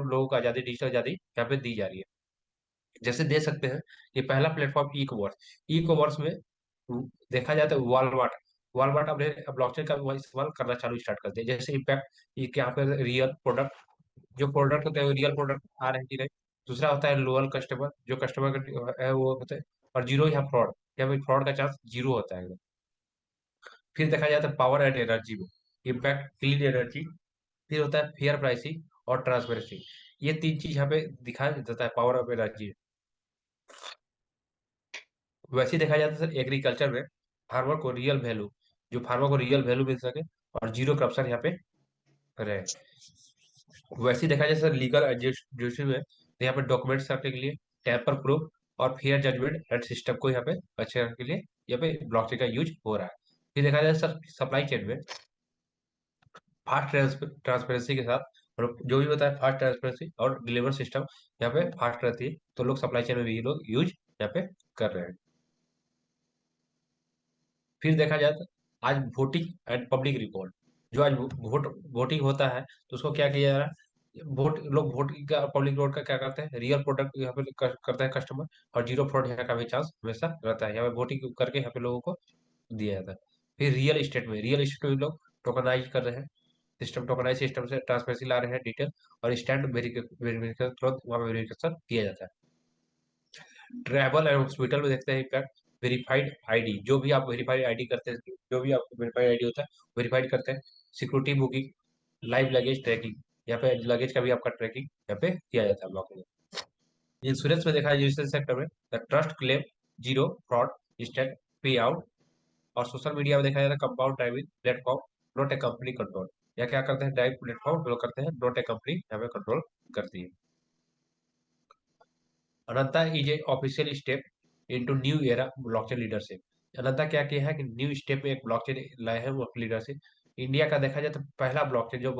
लोगों को आजादी, डिजिटल आजादी यहाँ पे दी जा रही है। जैसे दे सकते हैं कि पहला platform e commerce. E commerce में देखा जाए तो वॉलमार्ट, वॉलमार्ट अपने ब्लॉकचेन का वो इस्तेमाल करना चालू स्टार्ट कर दिया। जैसे इम्पैक्ट, ये यहाँ पे रियल प्रोडक्ट, जो प्रोडक्ट होते हैं रियल प्रोडक्ट आ रहे हैं कि नहीं। दूसरा होता है लोअर कस्टमर, जो कस्टमर का है वो होता है। और जीरो यहाँ फ्रॉड, यहाँ पे फ्रॉड का चांस जीरो होता है। फिर देखा जाए तो पावर एंड एनर्जी में इम्पैक्ट, क्लीन एनर्जी। फिर होता है फेयर प्राइसिंग और ट्रांसपेरेंसी। ये तीन चीज यहाँ पे दिखाया जाता है पावर ऑफ एनर्जी। वैसे ही देखा जाता है सर एग्रीकल्चर में फार्मर को रियल वैल्यू, जो फार्मर को रियल वैल्यू मिल सके और जीरो करप्शन यहाँ पे रहे। वैसे ही देखा जाए सर लीगल एडजस्टमेंट में, तो यहाँ पे डॉक्यूमेंट्स रखने के लिए टैम्पर प्रूफ और फेयर जजमेंट एंड सिस्टम को यहाँ पे अच्छे रखने के लिए यहाँ पे ब्लॉकचेन का यूज हो रहा है। फिर देखा जाए सर सप्लाई चेन में फास्ट ट्रांसपेरेंसी के साथ, और जो भी होता है फास्ट ट्रांसपेरेंसी और डिलीवर सिस्टम यहाँ पे फास्ट रहती है, तो लोग सप्लाई चेन में भी ये लोग यूज यहाँ पे कर रहे हैं। फिर देखा जाए तो आज वोटिंग एंड पब्लिक रिकॉर्ड, जो आज वोटिंग होता है तो उसको क्या किया जा रहा है, वोट लोग वोट का पब्लिक रिकॉर्ड का क्या करते हैं, रियल प्रोडक्ट यहाँ पे करता है कस्टमर, और जीरो फ्रॉड यहाँ का भी चांस हमेशा रहता है। यहाँ पे वोटिंग करके यहाँ पे लोगों को दिया जाता है। फिर रियल एस्टेट में लोग टोकनाइज कर रहे हैं, सिस्टम टोकनाइज सिस्टम से ट्रांसपेरेंसी ला रहे हैं डिटेल, और स्टैंड वेरिफिकेशन तुरंत वहाँ पे वेरिफिकेशन किया जाता है। ट्रैवल एंड हॉस्पिटल में देखते हैं इम्पैक्ट, वेरीफाइड आईडी, जो भी आप वेरीफाइड आईडी करते हैं, जो भी आपको वेरीफाइड आईडी होता है वेरीफाइड करते हैं। Security booking, live luggage tracking, यहाँ पे लगेज का भी आपका ट्रैकिंग यहाँ पे किया जाता है ब्लॉक में। इंश्योरेंस में देखा है इंश्योरेंस सेक्टर में the trust claim, zero fraud, instant पे आउट। और सोशल मीडिया में देखा जाता है compound driving platform, not a company control. या क्या करते हैं ड्राइव प्लेटफॉर्म जो करते हैं, नॉट ए कंपनी यहाँ पे कंट्रोल करती है। Ananta is a official step into new era blockchain leadership. Ananta क्या किया है कि न्यू स्टेप में एक ब्लॉकचेन लाए हैं वो लीडरशिप। इंडिया का देखा जाए तो पहला ब्लॉकचेन जो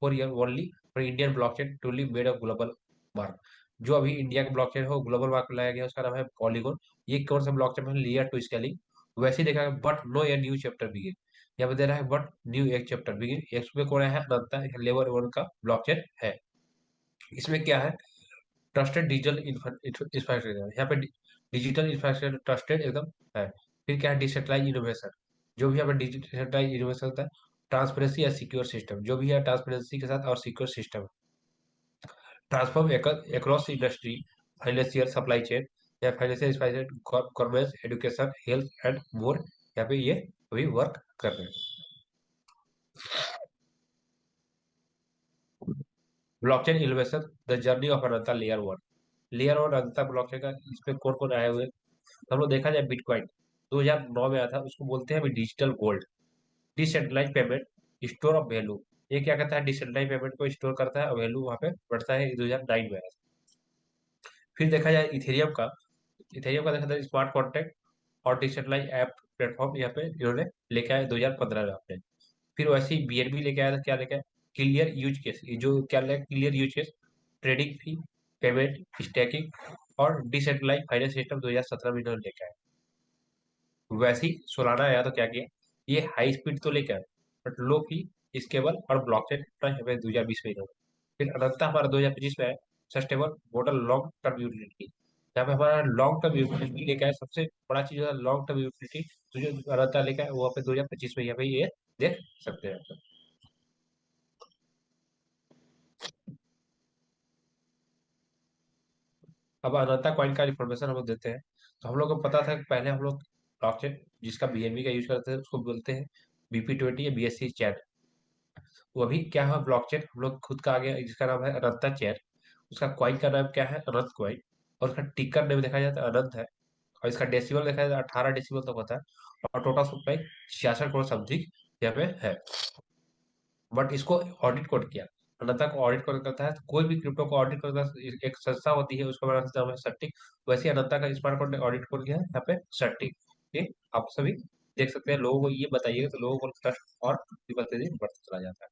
for year only for Indian blockchain truly made of global mark. जो अभी इंडिया का ब्लॉकचेन हो ग्लोबल मार्क में लाया गया उसका नाम है पॉलीगोन। ये कौन सा ब्लॉकचेन है, लेयर टू स्केलिंग। वैसे ही देखा but no a new chapter begin, यहाँ पे दे रहा है बट न्यू एक चैप्टर बिगिन। इसमें कौन है, अनंता लेवल वन का ब्लॉकचेन है। इसमें क्या है, ट्रस्टेड डिजिटल इंफ्रास्ट्रक्चर, यहाँ पे डिजिटल इंफ्रास्ट्रक्चर ट्रस्टेड एकदम है। फिर क्या है डिसेंट्रलाइज इनोवेशन, जो भी यहाँ पे डिसेंट्रलाइज इनोवेशन होता है। ट्रांसपेरेंसी या सिक्योर सिस्टम, जो भी है ट्रांसपेरेंसी के साथ और secure system. Transform across industry, financial supply chain या financial supply chain, commerce, education, health and more, यहाँ पे ये अभी वर्क कर रहे हैं। Blockchain innovation, the journey of Ananta layer one. Layer one Ananta blockchain का, इसमें कौन कौन आए हुए हैं? हम लोग देखा जाए बिटकॉइन 2009 में आया था, उसको बोलते हैं अभी digital gold. Decentralize payment, store of value. ये क्या करता है, डिसेंट्रलाइज पेमेंट को स्टोर करता है और वैल्यू वहां पे बढ़ता है, 2009 में आया था। फिर देखा जाए इथेरियम का, इथेरियम का देखा जाए स्मार्ट कॉन्ट्रैक्ट और डिसेंट्रलाइज ऐप प्लेटफॉर्म यहाँ पे इन्होंने लेके आए 2015 में आपने। फिर वैसे ही बीएनबी लेके आया था, क्या लेके आया, क्लियर यूज केस। ये जो क्या लेके क्लियर यूज केस, ट्रेडिंग फी, पेमेंट, स्टैकिंग और डिसेंट्रलाइज फाइनेंस सिस्टम 2017 में इन्होंने लेके आए। वैसे ही सोलाना आया तो क्या किया, ये हाई स्पीड तो लेकर बट लो फी, स्केबल और ब्लॉकचेन हमें 2020 में इन्होंने। फिर अनंता हमारा 2025 में है, sustainable model long term utility. यहाँ पे हमारा लॉन्ग टर्म यूटिलिटी लेकर है, सबसे बड़ा चीज है लॉन्ग टर्म यूटिलिटी। तो जो अनंता लेकर है वो पे 2025 में यहाँ पे ये देख सकते हैं। अब अनंता कॉइन का इन्फॉर्मेशन हम लोग देते हैं। तो हम लोग को पता था कि पहले हम लोग ब्लॉकचेन जिसका बीएनबी का यूज करते हैं उसको बोलते हैं बीपी20 या बीएससी चैट। वो अभी क्या है ब्लॉकचेन हम लोग खुद का आ गया जिसका नाम है अनंता चैन। उसका क्वाइन का नाम क्या है, अनंत क्वाइन। और उसका टिकर नेम देखा जाए तो अनंत है। और इसका डेसिबल देखा जाए तो 18 डेसिबल तक होता है। और टोटल सप्लाई 66 करोड़ समथिंग यहाँ पे है। बट इसको ऑडिट कौन किया, अनंता को ऑडिट कौन करता है, तो कोई भी क्रिप्टो को ऑडिट करता है एक संस्था होती है, उसका नाम है सट्टिक। वैसे ही अनंता का स्मार्ट कॉन्ट्रैक्ट ऑडिट कौन किया है यहाँ पे, सट्टिक। ये आप सभी देख सकते हैं। लोगों को ये बताइएगा तो लोगों को ट्रस्ट और बढ़ते दिन बढ़ता चला जाता है।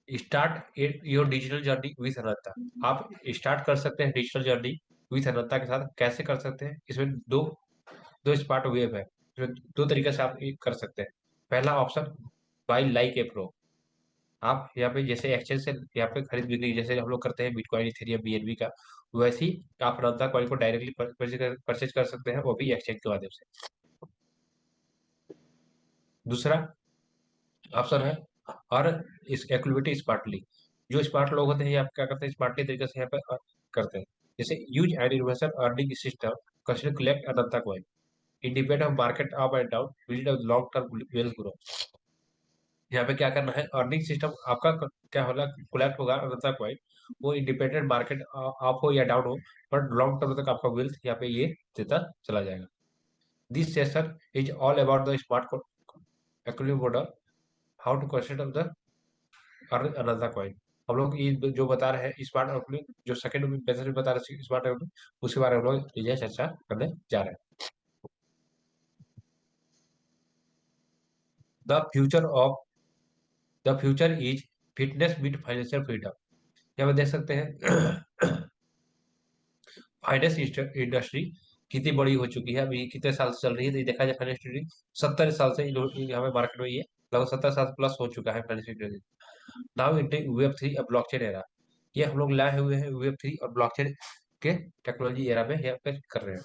Start your digital journey with Ananta. आप स्टार्ट कर सकते हैं डिजिटल जर्नी विथ अनंता के साथ। कैसे कर सकते हैं, इसमें दो दो स्मार्ट वेब है, इसमें दो तरीके से आप ये कर सकते हैं। पहला option by like a pro. आप यहाँ पे जैसे एक्सचेंज से यहाँ पे खरीद बिक्री जैसे हम लोग करते हैं बिटकॉइन इथेरियम बीएनबी का, वैसे ही आप रंता कॉइन को डायरेक्टली परचेज कर सकते हैं, वो भी एक्सचेंज के माध्यम से। दूसरा ऑप्शन है और इस इक्विटी स्मार्टली। जो स्मार्ट लोग होते हैं ये आप क्या करते हैं, स्मार्टली तरीके से यहाँ पे करते हैं। जैसे use and investor earning system consider collect Ananta coin independent of market up and down with long term wealth growth. यहाँ पे क्या करना है, अर्निंग सिस्टम आपका क्या होगा, कोलैप्स होगा अनंता कॉइन, वो इंडिपेंडेंट मार्केट अप हो या डाउन हो, पर लॉन्ग टर्म तक आपका वेल्थ यहाँ पे ये देता चला जाएगा। This session is all about the smart equity model, how to consider the Ananta coin. हम लोग ये जो बता रहे हैं स्मार्ट इक्विटी, जो सेकंड मेथड में बता रहे हैं स्मार्ट इक्विटी, उसके बारे में हम लोग ये चर्चा करने जा रहे हैं। The future of the future is fitness with financial freedom. यहाँ पे देख सकते हैं फाइनेंस इंडस्ट्री कितनी बड़ी हो चुकी है, अभी कितने साल से चल रही है, तो ये देखा जाए फाइनेंस इंडस्ट्री 70 साल से यहाँ पे मार्केट में ये लगभग 70 साल प्लस हो चुका है finance industry. Now entering web 3 और ब्लॉकचेन एरा। ये हम लोग लाए हुए हैं वेब 3 और ब्लॉकचेन के टेक्नोलॉजी एरा में यहाँ पे कर रहे हैं।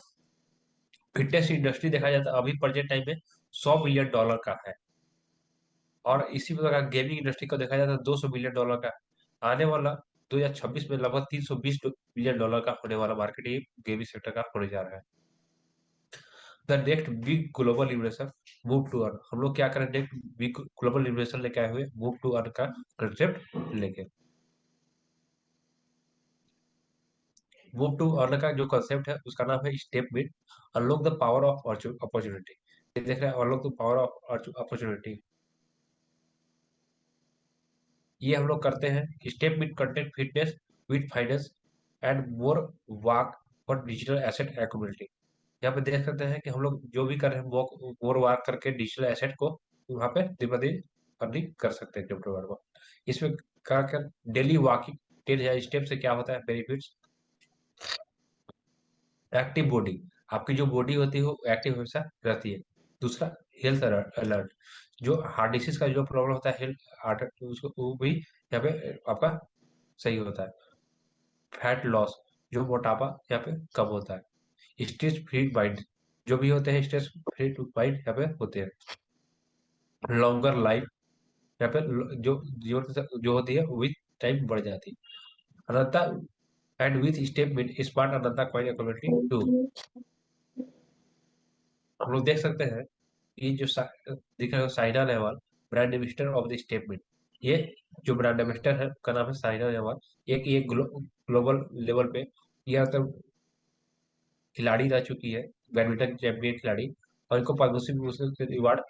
फिटनेस इंडस्ट्री देखा जाता है अभी प्रेजेंट टाइम में $100 बिलियन का है, और इसी प्रकार गेमिंग इंडस्ट्री को देखा जाता है $200 बिलियन का। आने वाला 2026 में लगभग $320 बिलियन का होने वाला मार्केट ये गेमिंग सेक्टर का होने जा रहा है। The next big global investor move to earn. हम लोग क्या करें, नेक्स्ट बिग ग्लोबल इन्वेस्टर लेके आए हुए मूव टू अर्न का कंसेप्ट लेके। मूव टू अर्न का जो कंसेप्ट है उसका नाम है step bit unlock the power of opportunity. ये देख रहे हैं unlock the power of opportunity, ये हम लोग करते हैं step with content fitness with finance and more work for digital asset activity. यहाँ पे देख सकते हैं कि हम लोग जो भी कर रहे हैं वो मोर वर्क करके डिजिटल एसेट को वहाँ पे दिन ब दिन अर्निंग कर सकते हैं क्रिप्टो को। इसमें क्या कर डेली वॉकिंग 10,000 स्टेप से क्या होता है बेनिफिट्स। एक्टिव बॉडी, आपकी जो बॉडी होती है वो एक्टिव हमेशा रहती है। दूसरा हेल्थ अलर्ट, जो हार्ट डिसीज का जो प्रॉब्लम होता है हेल्थ हार्ट उसको वो भी यहाँ पे आपका सही होता है। फैट लॉस, जो मोटापा यहाँ पे कम होता है। स्ट्रेस फ्री माइंड, जो भी होते हैं स्ट्रेस फ्री माइंड यहाँ पे होते हैं। लॉन्गर लाइफ, यहाँ पे जो जीवन जो होती है विथ टाइम बढ़ जाती है। Ananta and with step with smart Ananta coin community two. हम लोग देख सकते हैं ये जो दिख रहा है Saina Nehwal, brand ambassador of the statement. ये जो ब्रांड एम्बेसडर है उसका नाम है साइना नेहवाल। एक ये ग्लोबल लेवल पे यह तो खिलाड़ी रह चुकी है, बैडमिंटन चैंपियन खिलाड़ी, और इनको पद्मश्री भूषण अवार्ड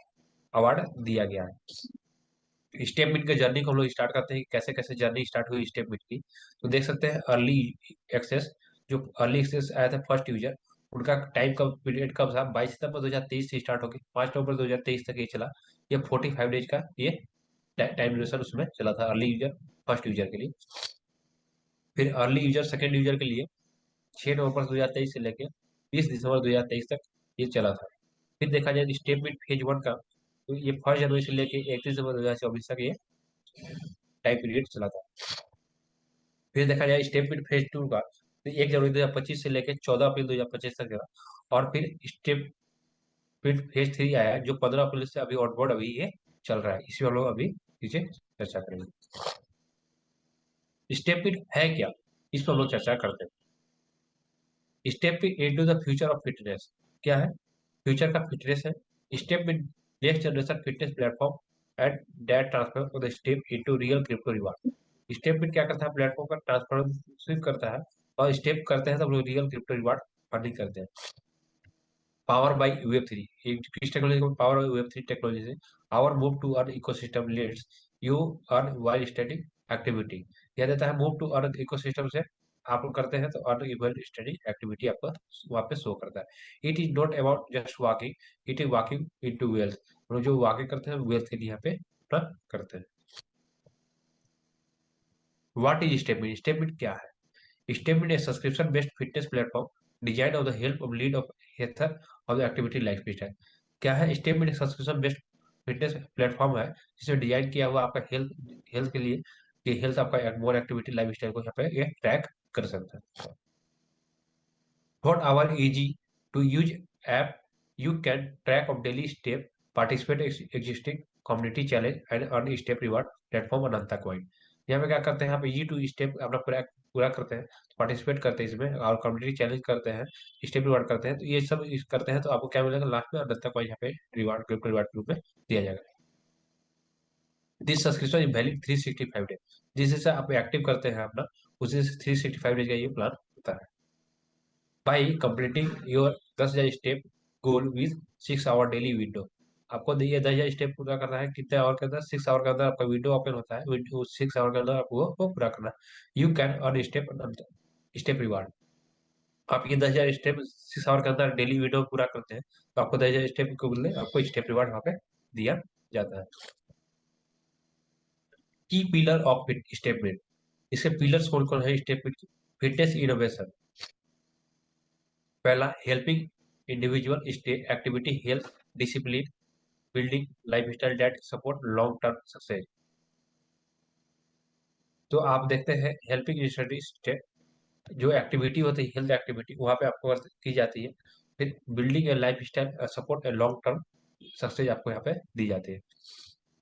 अवार्ड दिया गया है। स्टेपमिट के जर्नी को हम लोग स्टार्ट करते हैं कि कैसे कैसे जर्नी स्टार्ट हुई स्टेपमिट की। तो देख सकते हैं अर्ली एक्सेस, जो अर्ली एक्सेस आया था फर्स्ट यूजर, उनका टाइम कब पीरियड कब था, 22 सितंबर 2023 से स्टार्ट होकर 5 नवंबर 2023 तक ये चला। ये 45 डेज का ये टाइम ड्यूरेशन उसमें चला था अर्ली यूजर फर्स्ट यूजर के लिए। फिर अर्ली यूजर सेकेंड यूजर के लिए 6 नवंबर 2023 से लेकर 20 दिसंबर 2023 तक ये चला था। फिर देखा जाए स्टेपमिट फेज 1 का, तो ये 1 जनवरी से लेकर 31 दिसंबर 2024 तक ये टाइम पीरियड चला था। फिर देखा जाए स्टेप फिर फेज 2 का, तो 1 जनवरी 2025 से लेकर 14 अप्रैल 2025 तक चला। और फिर स्टेप फिर फेज 3 आया जो 15 अप्रैल से अभी ऑनबोर्ड अभी ये चल रहा है, इसमें हम लोग अभी पीछे चर्चा करेंगे। स्टेप फिट है क्या, इस पर हम लोग चर्चा करते हैं। Step fit into the future of fitness, क्या है, फ्यूचर का फिटनेस है। Step with next generation fitness platform and date transfer the step into real crypto reward. Step with क्या करता है, प्लेटफॉर्म का ट्रांसफर करता है, और स्टेप करते हैं तो हम लोग रियल क्रिप्टो रिवार्ड अर्निंग करते हैं। पावर बाय वेब 3, किस टेक्नोलॉजी को पावर बाय वेब 3 टेक्नोलॉजी से। Our move to earn ecosystem leads you earn while static activity. यह देता है मूव टू अर्न इकोसिस्टम से आप लोग करते हैं तो अर्न इक्वल स्टडी एक्टिविटी आपका वहाँ पे शो करता है। It is not about just walking, it is walking into wealth. हम लोग जो वॉकिंग करते हैं वेल्थ के लिए यहाँ पे अपना करते हैं। व्हाट इज स्टेपमिट, स्टेपमिट क्या है। Stepmit a subscription based fitness platform design of the help of lead of health of the activity lifestyle. क्या है Stepmit, subscription based fitness platform है जिसमें डिजाइन किया हुआ आपका हेल्थ हेल्थ के लिए, कि हेल्थ आपका मोर एक्टिविटी लाइफ स्टाइल को यहाँ पे ये ट्रैक कर सकता है। What our easy to use app, you can track of daily step, participate existing community challenge and earn step reward platform Ananta coin। यहाँ पे क्या करते हैं, आप इजी टू स्टेप अपना पूरा पूरा करते हैं, पार्टिसिपेट करते हैं इसमें और कम्युनिटी चैलेंज करते हैं, स्टेप रिवार्ड करते हैं, तो ये सब करते हैं तो आपको क्या मिलेगा लास्ट में, अनंता कॉइन यहाँ पे रिवार्ड रिवार्ड के रूप में दिया जाएगा। This subscription is valid 365 days, जिस जैसे आप एक्टिव करते हैं अपना उसी से 365 डेज का ये प्लान होता है। By completing your 10,000 step goal with 6 hour daily window, आपको ये 10,000 स्टेप पूरा करना है कितने आवर के अंदर, 6 आवर के अंदर आपका विंडो ओपन होता है, विंडो 6 आवर के अंदर आपको वो पूरा करना है। You can earn step step reward, आप ये 10,000 स्टेप 6 आवर के अंदर डेली विंडो पूरा करते हैं तो आपको 10,000 स्टेप को बदले आपको स्टेप रिवार्ड वहाँ पे दिया जाता है। की पिलर ऑफ स्टेप मेट, इसके पिलर्स कौन कौन है स्टेप मेट? फिटनेस इनोवेशन, पहला helping individual stay activity health discipline building lifestyle that support long term success. तो आप देखते हैं हेल्पिंग स्टडी जो एक्टिविटी होती है हेल्थ एक्टिविटी वहाँ पे आपको की जाती है। फिर building a lifestyle support a long term success आपको यहाँ पे दी जाती है।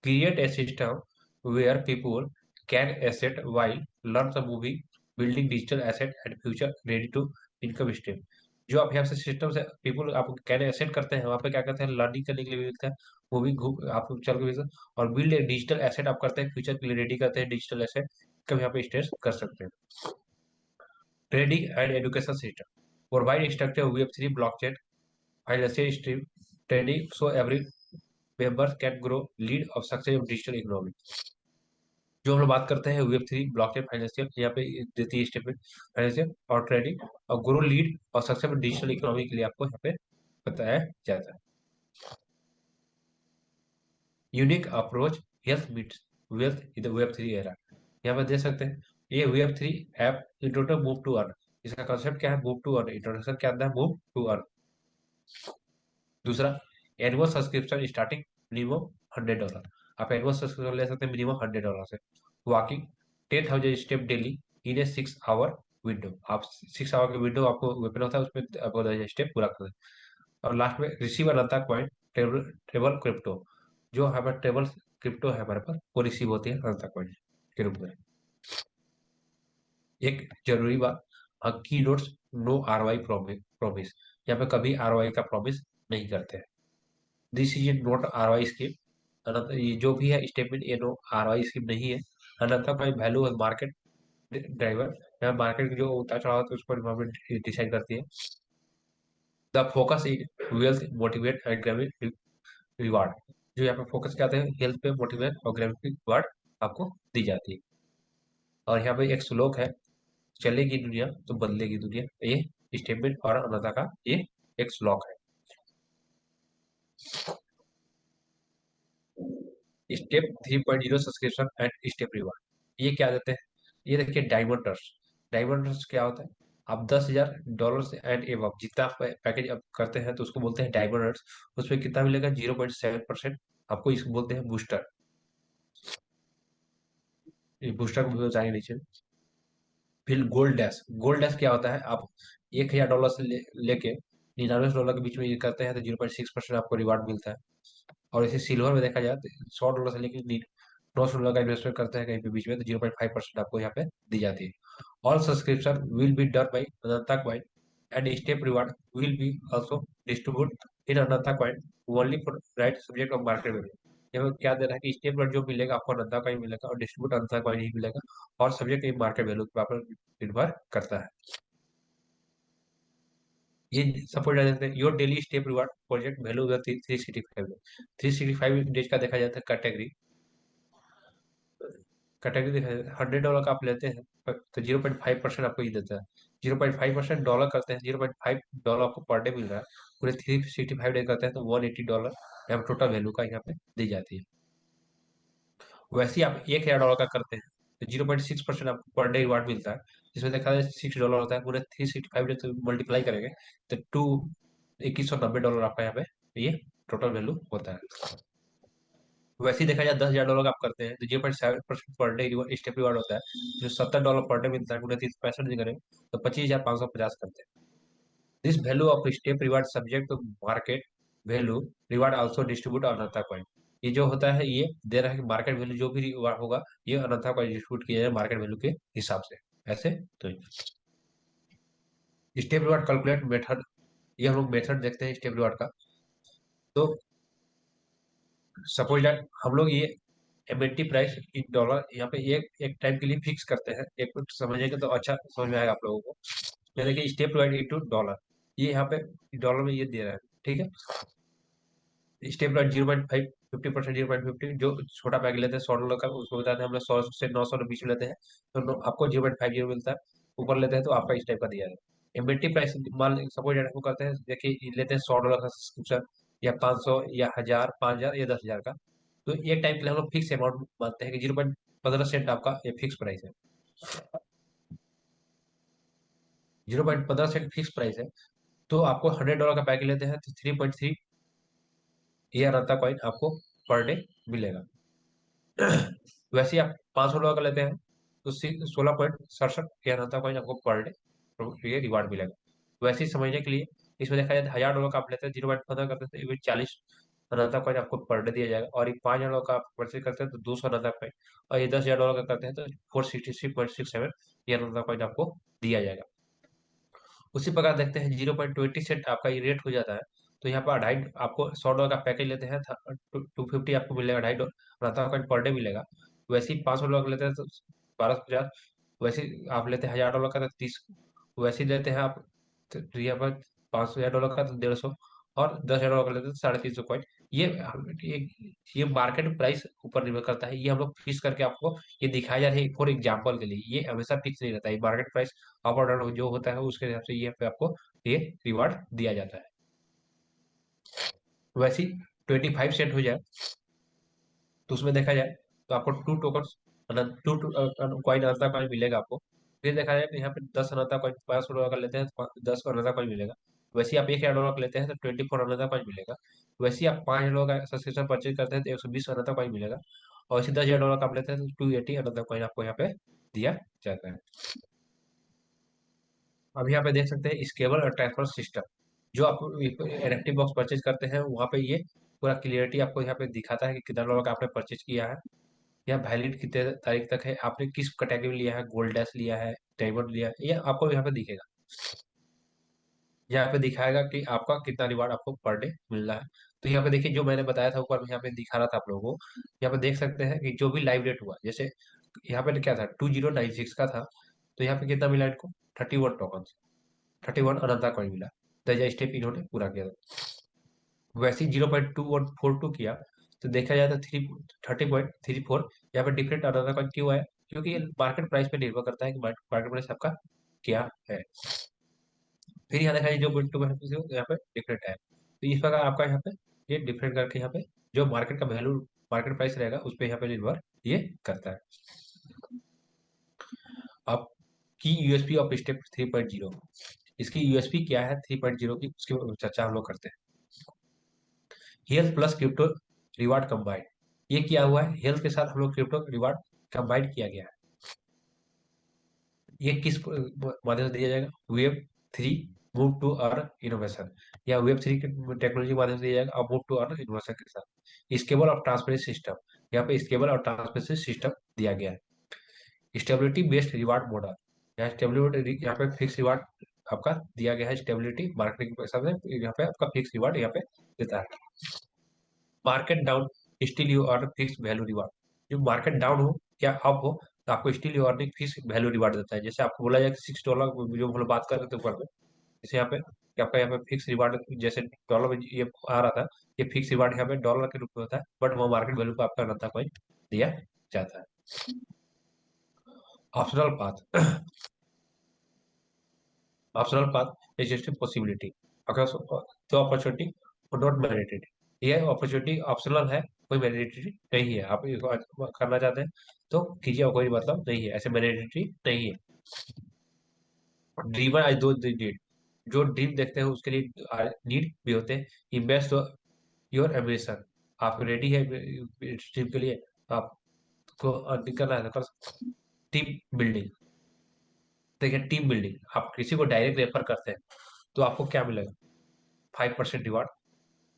Create a system where people can asset while learn the moving building digital asset and future ready to income stream. जो आप यहाँ से सिस्टम से पीपुल आप कैन एसेट करते हैं वहाँ पे क्या करते हैं, लर्निंग करने के लिए भी मिलता है, मूविंग घूम आप चल के भी, और बिल्ड डिजिटल एसेट आप करते हैं फ्यूचर के लिए रेडी करते हैं डिजिटल एसेट, कभी यहाँ पे स्टेट कर सकते हैं। Trading and education system provide structure Web3 blockchain financial stream trading so every member can grow lead of success of digital economy। जो हम लोग बात करते हैं Web3 ब्लॉकचेन फाइनेंशियल यहाँ पे देती है स्टेटमेंट फाइनेंशियल और ट्रेडिंग और ग्रो लीड और सक्सेस ऑफ डिजिटल इकोनॉमी के लिए आपको यहाँ पे बताया जाता है। Unique approach health meets wealth in the Web3 era, यहाँ पे देख सकते हैं ये Web3 app introduction move to earn, इसका कंसेप्ट क्या है, मूव टू अर्न, इंट्रोडक्शन क्या आता है, मूव टू अर्न। दूसरा एनुअल सब्सक्रिप्शन स्टार्टिंग मिनिमम $100, आप एनुअल सब्सक्रिप्शन ले सकते हैं मिनिमम $100 से। Walking 10,000 step daily in a 6 hour window, आप 6 आवर का विंडो आपको ओपन होता है उसमें आपको 10,000 स्टेप पूरा कर। और लास्ट में रिसीव अनंता कॉइन ट्रेबल क्रिप्टो, जो हमारे ट्रेबल क्रिप्टो है हमारे पास वो रिसीव होती है अनंता कॉइन के रूप में। एक जरूरी बात, की नोट्स नो ROI प्रॉमिस, यहाँ पे कभी ROI का प्रॉमिस नहीं करते हैं। This is not ROI scheme, Ananta ये जो भी है स्टेटमेंट ये नो ROI स्कीम नहीं है। अनंता का वैल्यू है मार्केट ड्राइवर, यहाँ मार्केट जो उतार चढ़ाव होता है उसको गवर्नमेंट डिसाइड करती है। The focus is wealth motivate and gravity reward, जो यहाँ पे फोकस क्या है हेल्थ पे मोटिवेट और ग्रेविटी रिवार्ड आपको दी जाती है। और यहाँ पे एक श्लोक है, चलेगी दुनिया तो बदलेगी दुनिया, ये स्टेटमेंट और अनंता का ये एक श्लोक है। Step 3.0 subscription and step reward, ये क्या देते हैं, ये देखिए डायमंड ट्रस्ट। डायमंड ट्रस्ट क्या होता है, आप $10,000 से एंड एबव जितना पैकेज आप करते हैं तो उसको बोलते हैं डायमंड ट्रस्ट। उसमें कितना मिलेगा 0.7%, आपको इसको बोलते हैं बूस्टर। ये बूस्टर को जाएंगे नीचे। फिर गोल्ड डैश, गोल्ड डैश क्या होता है, आप $1,000 से लेके $99 के बीच में ये करते हैं तो 0.6% आपको रिवार्ड मिलता है। और इसे सिल्वर में देखा जाए तो $100 से लेकर $900 का इन्वेस्टमेंट करते हैं कहीं पे बीच में तो 0.5% आपको यहाँ पे दी जाती है। All subscription will be done by Ananta coin and step reward will be also distribute in Ananta coin only for right subject of market value. यहाँ पे क्या दे रहा है कि स्टेप रिवार्ड जो मिलेगा आपको अनंता कॉइन मिलेगा और डिस्ट्रीब्यूट अनंता कॉइन ही मिलेगा, और सब्जेक्ट इन मार्केट वैल्यू के ऊपर निर्भर करता है। ये सपोर्ट कर देते हैं your daily step reward project value 365 days का देखा जाता है कैटेगरी। कैटेगरी देखा जाता है $100 का आप लेते हैं तो 0.5% आपको ये देता है, 0.5% डॉलर करते हैं, $0.5 आपको पर डे मिल रहा है, पूरे 365 डे करते हैं तो $180 यहाँ पे टोटल वैल्यू का यहाँ पे दी जाती है। वैसे ही आप $1,000 का करते हैं तो 0.6% आपको पर डे रिवार्ड मिलता है, जिसमें देखा जाए $6 होता है, पूरे 365 डे तो मल्टीप्लाई करेंगे तो $2190 आपका यहाँ पे ये टोटल वैल्यू होता है। वैसे ही देखा जाए $10,000 का आप करते हैं तो 0.7% पर डे स्टेप रिवार्ड होता है। जो $70 पर डे मिलता है, 29 65 दिन करें तो 25,550 करते हैं। This value of step reward subject to market value reward also distribute Ananta coin. ये जो होता है ये दे रहा है कि मार्केट वैल्यू जो भी रिवार्ड होगा ये अनंता कॉइन डिस्ट्रीब्यूट किया जाएगा मार्केट वैल्यू के हिसाब से। ऐसे तो स्टेप रिवार्ड कैलकुलेट मेथड, ये हम लोग मेथड देखते हैं स्टेप रिवार्ड का। तो सपोज दैट हम लोग ये एमएनटी प्राइस इन डॉलर यहाँ पे एक एक टाइम के लिए फिक्स करते हैं। एक मिनट समझेंगे तो अच्छा समझ में आएगा आप लोगों को। ये देखिए स्टेप डिवाइड इनटू डॉलर, ये यहाँ पे डॉलर में ये दे रहा है, ठीक है। स्टेप डिवाइड 0.5 50% 0.50, जो छोटा पैकेज लेते हैं $100 का उसको बताते हैं हम लोग 100 से 900 के बीच में लेते हैं तो आपको 0.50 मिलता है। ऊपर लेते हैं तो आपका इस टाइप का दिया जाएगा। एमएनटी प्राइस मान सपोज हम करते हैं, देखिए लेते हैं $100 का सब्सक्रिप्शन या 500 या 1000 5000 या 10,000 का। तो एक टाइम के लिए हम लोग फिक्स अमाउंट मानते हैं कि 0.15 आपका ये फिक्स प्राइस है। 0.15 फिक्स प्राइस है। तो आपको $100 का पैकेज लेते हैं तो 3.3 ये अनंता कॉइन आपको पर डे मिलेगा। वैसे ही आप $500 का लेते हैं तो 16.67 ये अनंता कॉइन आपको पर डे ये रिवार्ड मिलेगा। वैसे ही समझने के लिए इसमें देखा जाए $1,000 का आप लेते हैं 0.15 करते हैं 40 अनंता कॉइन आपको पर डे दिया जाएगा। और ये $5,000 का आप परचेज करते हैं तो 200 अनंता कॉइन। और ये $10,000 का करते हैं तो 463.67 ये अनंता कॉइन आपको दिया जाएगा। उसी प्रकार देखते हैं 0.20 आपका ये रेट हो जाता है। तो यहाँ पर ढाई आपको $100 का पैकेज लेते हैं 250 आपको मिलेगा, $2.50 रहता है पर डे मिलेगा। वैसे ही $500 का लेते हैं तो 1250। वैसे ही आप लेते हैं $1,000 का तो 30। वैसे ही लेते हैं आप तो यहाँ पर $500 का तो 150। और $10,000 का लेते हैं तो 350 कॉइन। ये ये ये मार्केट प्राइस ऊपर निर्भर करता है। ये हम लोग फिक्स करके आपको ये दिखाया जा रहा है फॉर एग्जाम्पल के लिए, ये हमेशा फिक्स नहीं रहता है। मार्केट प्राइस अप और डाउन जो होता है उसके हिसाब से ये पे आपको ये रिवार्ड दिया जाता है। वैसे ही 25 सेंट हो जाए तो उसमें देखा जाए तो आपको two token to coin Ananta coin मिलेगा आपको। फिर देखा जाए तो यहाँ पे 10 अनंता कॉइन $500 का लेते हैं तो 10 अनंता कॉइन मिलेगा। वैसे ही आप $1,000 का लेते हैं तो 24 अनंता कॉइन मिलेगा। वैसे ही आप $5,000 का सब्सक्रिप्शन परचेज करते हैं तो 120 अनंता कॉइन मिलेगा। और वैसे $10,000 का आप लेते हैं तो 280 अनंता कॉइन आपको यहाँ पे दिया जाता है। अब यहाँ पे देख सकते हैं स्केबल और ट्रांसफर सिस्टम। जो आप एनएफटी बॉक्स परचेज करते हैं वहाँ पे ये पूरा क्लियरिटी आपको यहाँ पे दिखाता है कि कितना डॉलर का आपने परचेज किया है, या वैलिड कितने तारीख तक है, आपने किस कैटेगरी लिया है, गोल्ड डैश लिया है, डायमंड लिया है, ये आपको यहाँ पे दिखेगा। यहाँ पे दिखाएगा कि आपका कितना रिवार्ड आपको पर डे मिल रहा है। तो यहाँ पे देखिए जो मैंने बताया था ऊपर में यहाँ पे दिखा रहा था आप लोगों को। यहाँ पे देख सकते हैं कि जो भी लाइव रेट हुआ, जैसे यहाँ पे क्या था 2096 का था तो यहाँ पे कितना मिला इनको 31 टोकन, 31 अनंता कॉइन मिला। दर्जा स्टेप इन्होंने पूरा किया था। वैसे ही 0.2142 किया तो देखा जाए तो 30.34 यहाँ पे डिफरेंट अनंता कॉइन क्यों है, क्योंकि ये मार्केट प्राइस पे निर्भर करता है कि मार्केट प्राइस आपका क्या है। फिर यहाँ देखा जाए जो टू यहाँ पे डिफरेंट है तो इस प्रकार आपका यहाँ पे ये डिफरेंट करके यहाँ पे जो मार्केट का वैल्यू मार्केट प्राइस रहेगा उस पर यहाँ पे निर्भर ये करता है। अब की यूएसपी ऑफ स्टेप 3.0, इसकी यूएसपी क्या है 3.0 की उसकी चर्चा हम लोग करते हैं। Health plus crypto reward combined, ये किया हुआ है हेल्थ के साथ हम लोग क्रिप्टो रिवार्ड कंबाइंड किया गया है। ये किस माध्यम से दिया जाएगा, web 3 move to earn innovation, या वेब 3 की टेक्नोलॉजी के माध्यम से दिया जाएगा और मूव टू अर्न इनोवेशन के साथ। स्केबल और ट्रांसपेरेंसी सिस्टम, यहाँ पे स्केबल और ट्रांसपेरेंसी सिस्टम दिया गया है। स्टेबिलिटी बेस्ड रिवार्ड मॉडल, यहाँ स्टेबिलिटी यहाँ पे फिक्स रिवार्ड आपका दिया गया है। स्टेबिलिटी मार्केटिंग के हिसाब से यहाँ पे आपका फिक्स रिवार्ड यहाँ पे देता है। Market down still you earn fix value reward, जो मार्केट डाउन हो क्या अप हो तो आपको still you earning fix value reward देता है। जैसे आपको बोला जाए कि $6 जो हम लोग बात कर रहे थे ऊपर में, जैसे यहाँ पे कि आपका यहाँ पे फिक्स रिवार्ड जैसे डॉलर में ये आ रहा था, ये फिक्स रिवार्ड यहाँ पे डॉलर के रूप में होता है बट वो मार्केट वैल्यू पे आपका रहता कोई दिया जाता है। Optional path, optional path existing possibility अगर तो अपॉर्चुनिटी और नॉट मैंडेटरी, ये अपॉर्चुनिटी ऑप्शनल है, कोई मैंडेटरी नहीं है। आप इसको करना चाहते हैं तो कीजिए और कोई मतलब नहीं है, ऐसे मैंडेटरी नहीं है। ड्रीमर आई दो नीड, जो ड्रीम देखते हैं उसके लिए नीड भी होते हैं। इन्वेस्ट योर एम्बिशन, आप रेडी है इस ट्रिप के लिए, तो आपको अर्निंग करना है पर टीम बिल्डिंग। देखिए टीम बिल्डिंग, आप किसी को डायरेक्ट रेफर करते हैं तो आपको क्या मिलेगा, 5% रिवार्ड।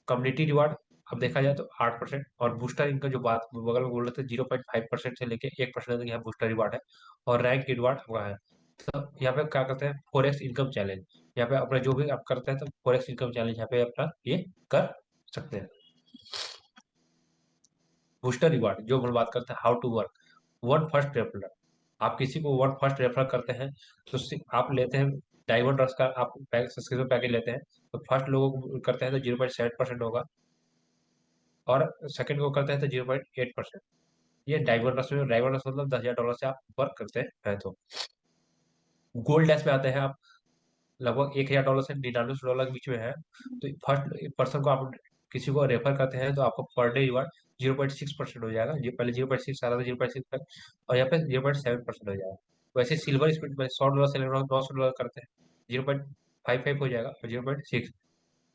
कम्युनिटी रिवार्ड अब देखा जाए तो 8%, और बूस्टर इनका जो बात बगल में बोल रहे थे 0.5% से लेके 1% तक यहाँ बूस्टर रिवार्ड है। और रैंक रिवार्ड हुआ है। तो यहाँ पे क्या करते हैं, 4x इनकम चैलेंज। यहाँ पे अपना जो भी आप करते हैं तो 4x इनकम चैलेंज यहाँ पे अपना ये कर सकते हैं। बूस्टर रिवार्ड जो हम बात करते हैं, how to work, one first referral. आप किसी को वन फर्स्ट रेफर करते हैं तो आप लेते हैं डायमंड रस का, आप सब्सक्रिप्शन पैकेज लेते हैं तो फर्स्ट लोगों को करते हैं तो 0.7% होगा, और सेकंड को करते हैं तो 0.8%। ये डायमंड रस में, डायमंड रस मतलब $10,000 से आप वर्क करते हैं। तो गोल्ड डैश में आते हैं आप, लगभग $1,000 से $99 के बीच में है। तो फर्स्ट पर्सन को आप किसी को रेफर करते हैं तो आपको पर डे रिवार्ड 0.6% हो जाएगा। ये पहले 0.6 आ रहा था, 0.6 तक, और यहाँ पे 0.7% हो जाएगा। वैसे सिल्वर स्पीड में $100 से लेकर $900 करते हैं, 0.55 हो जाएगा, और 0.6।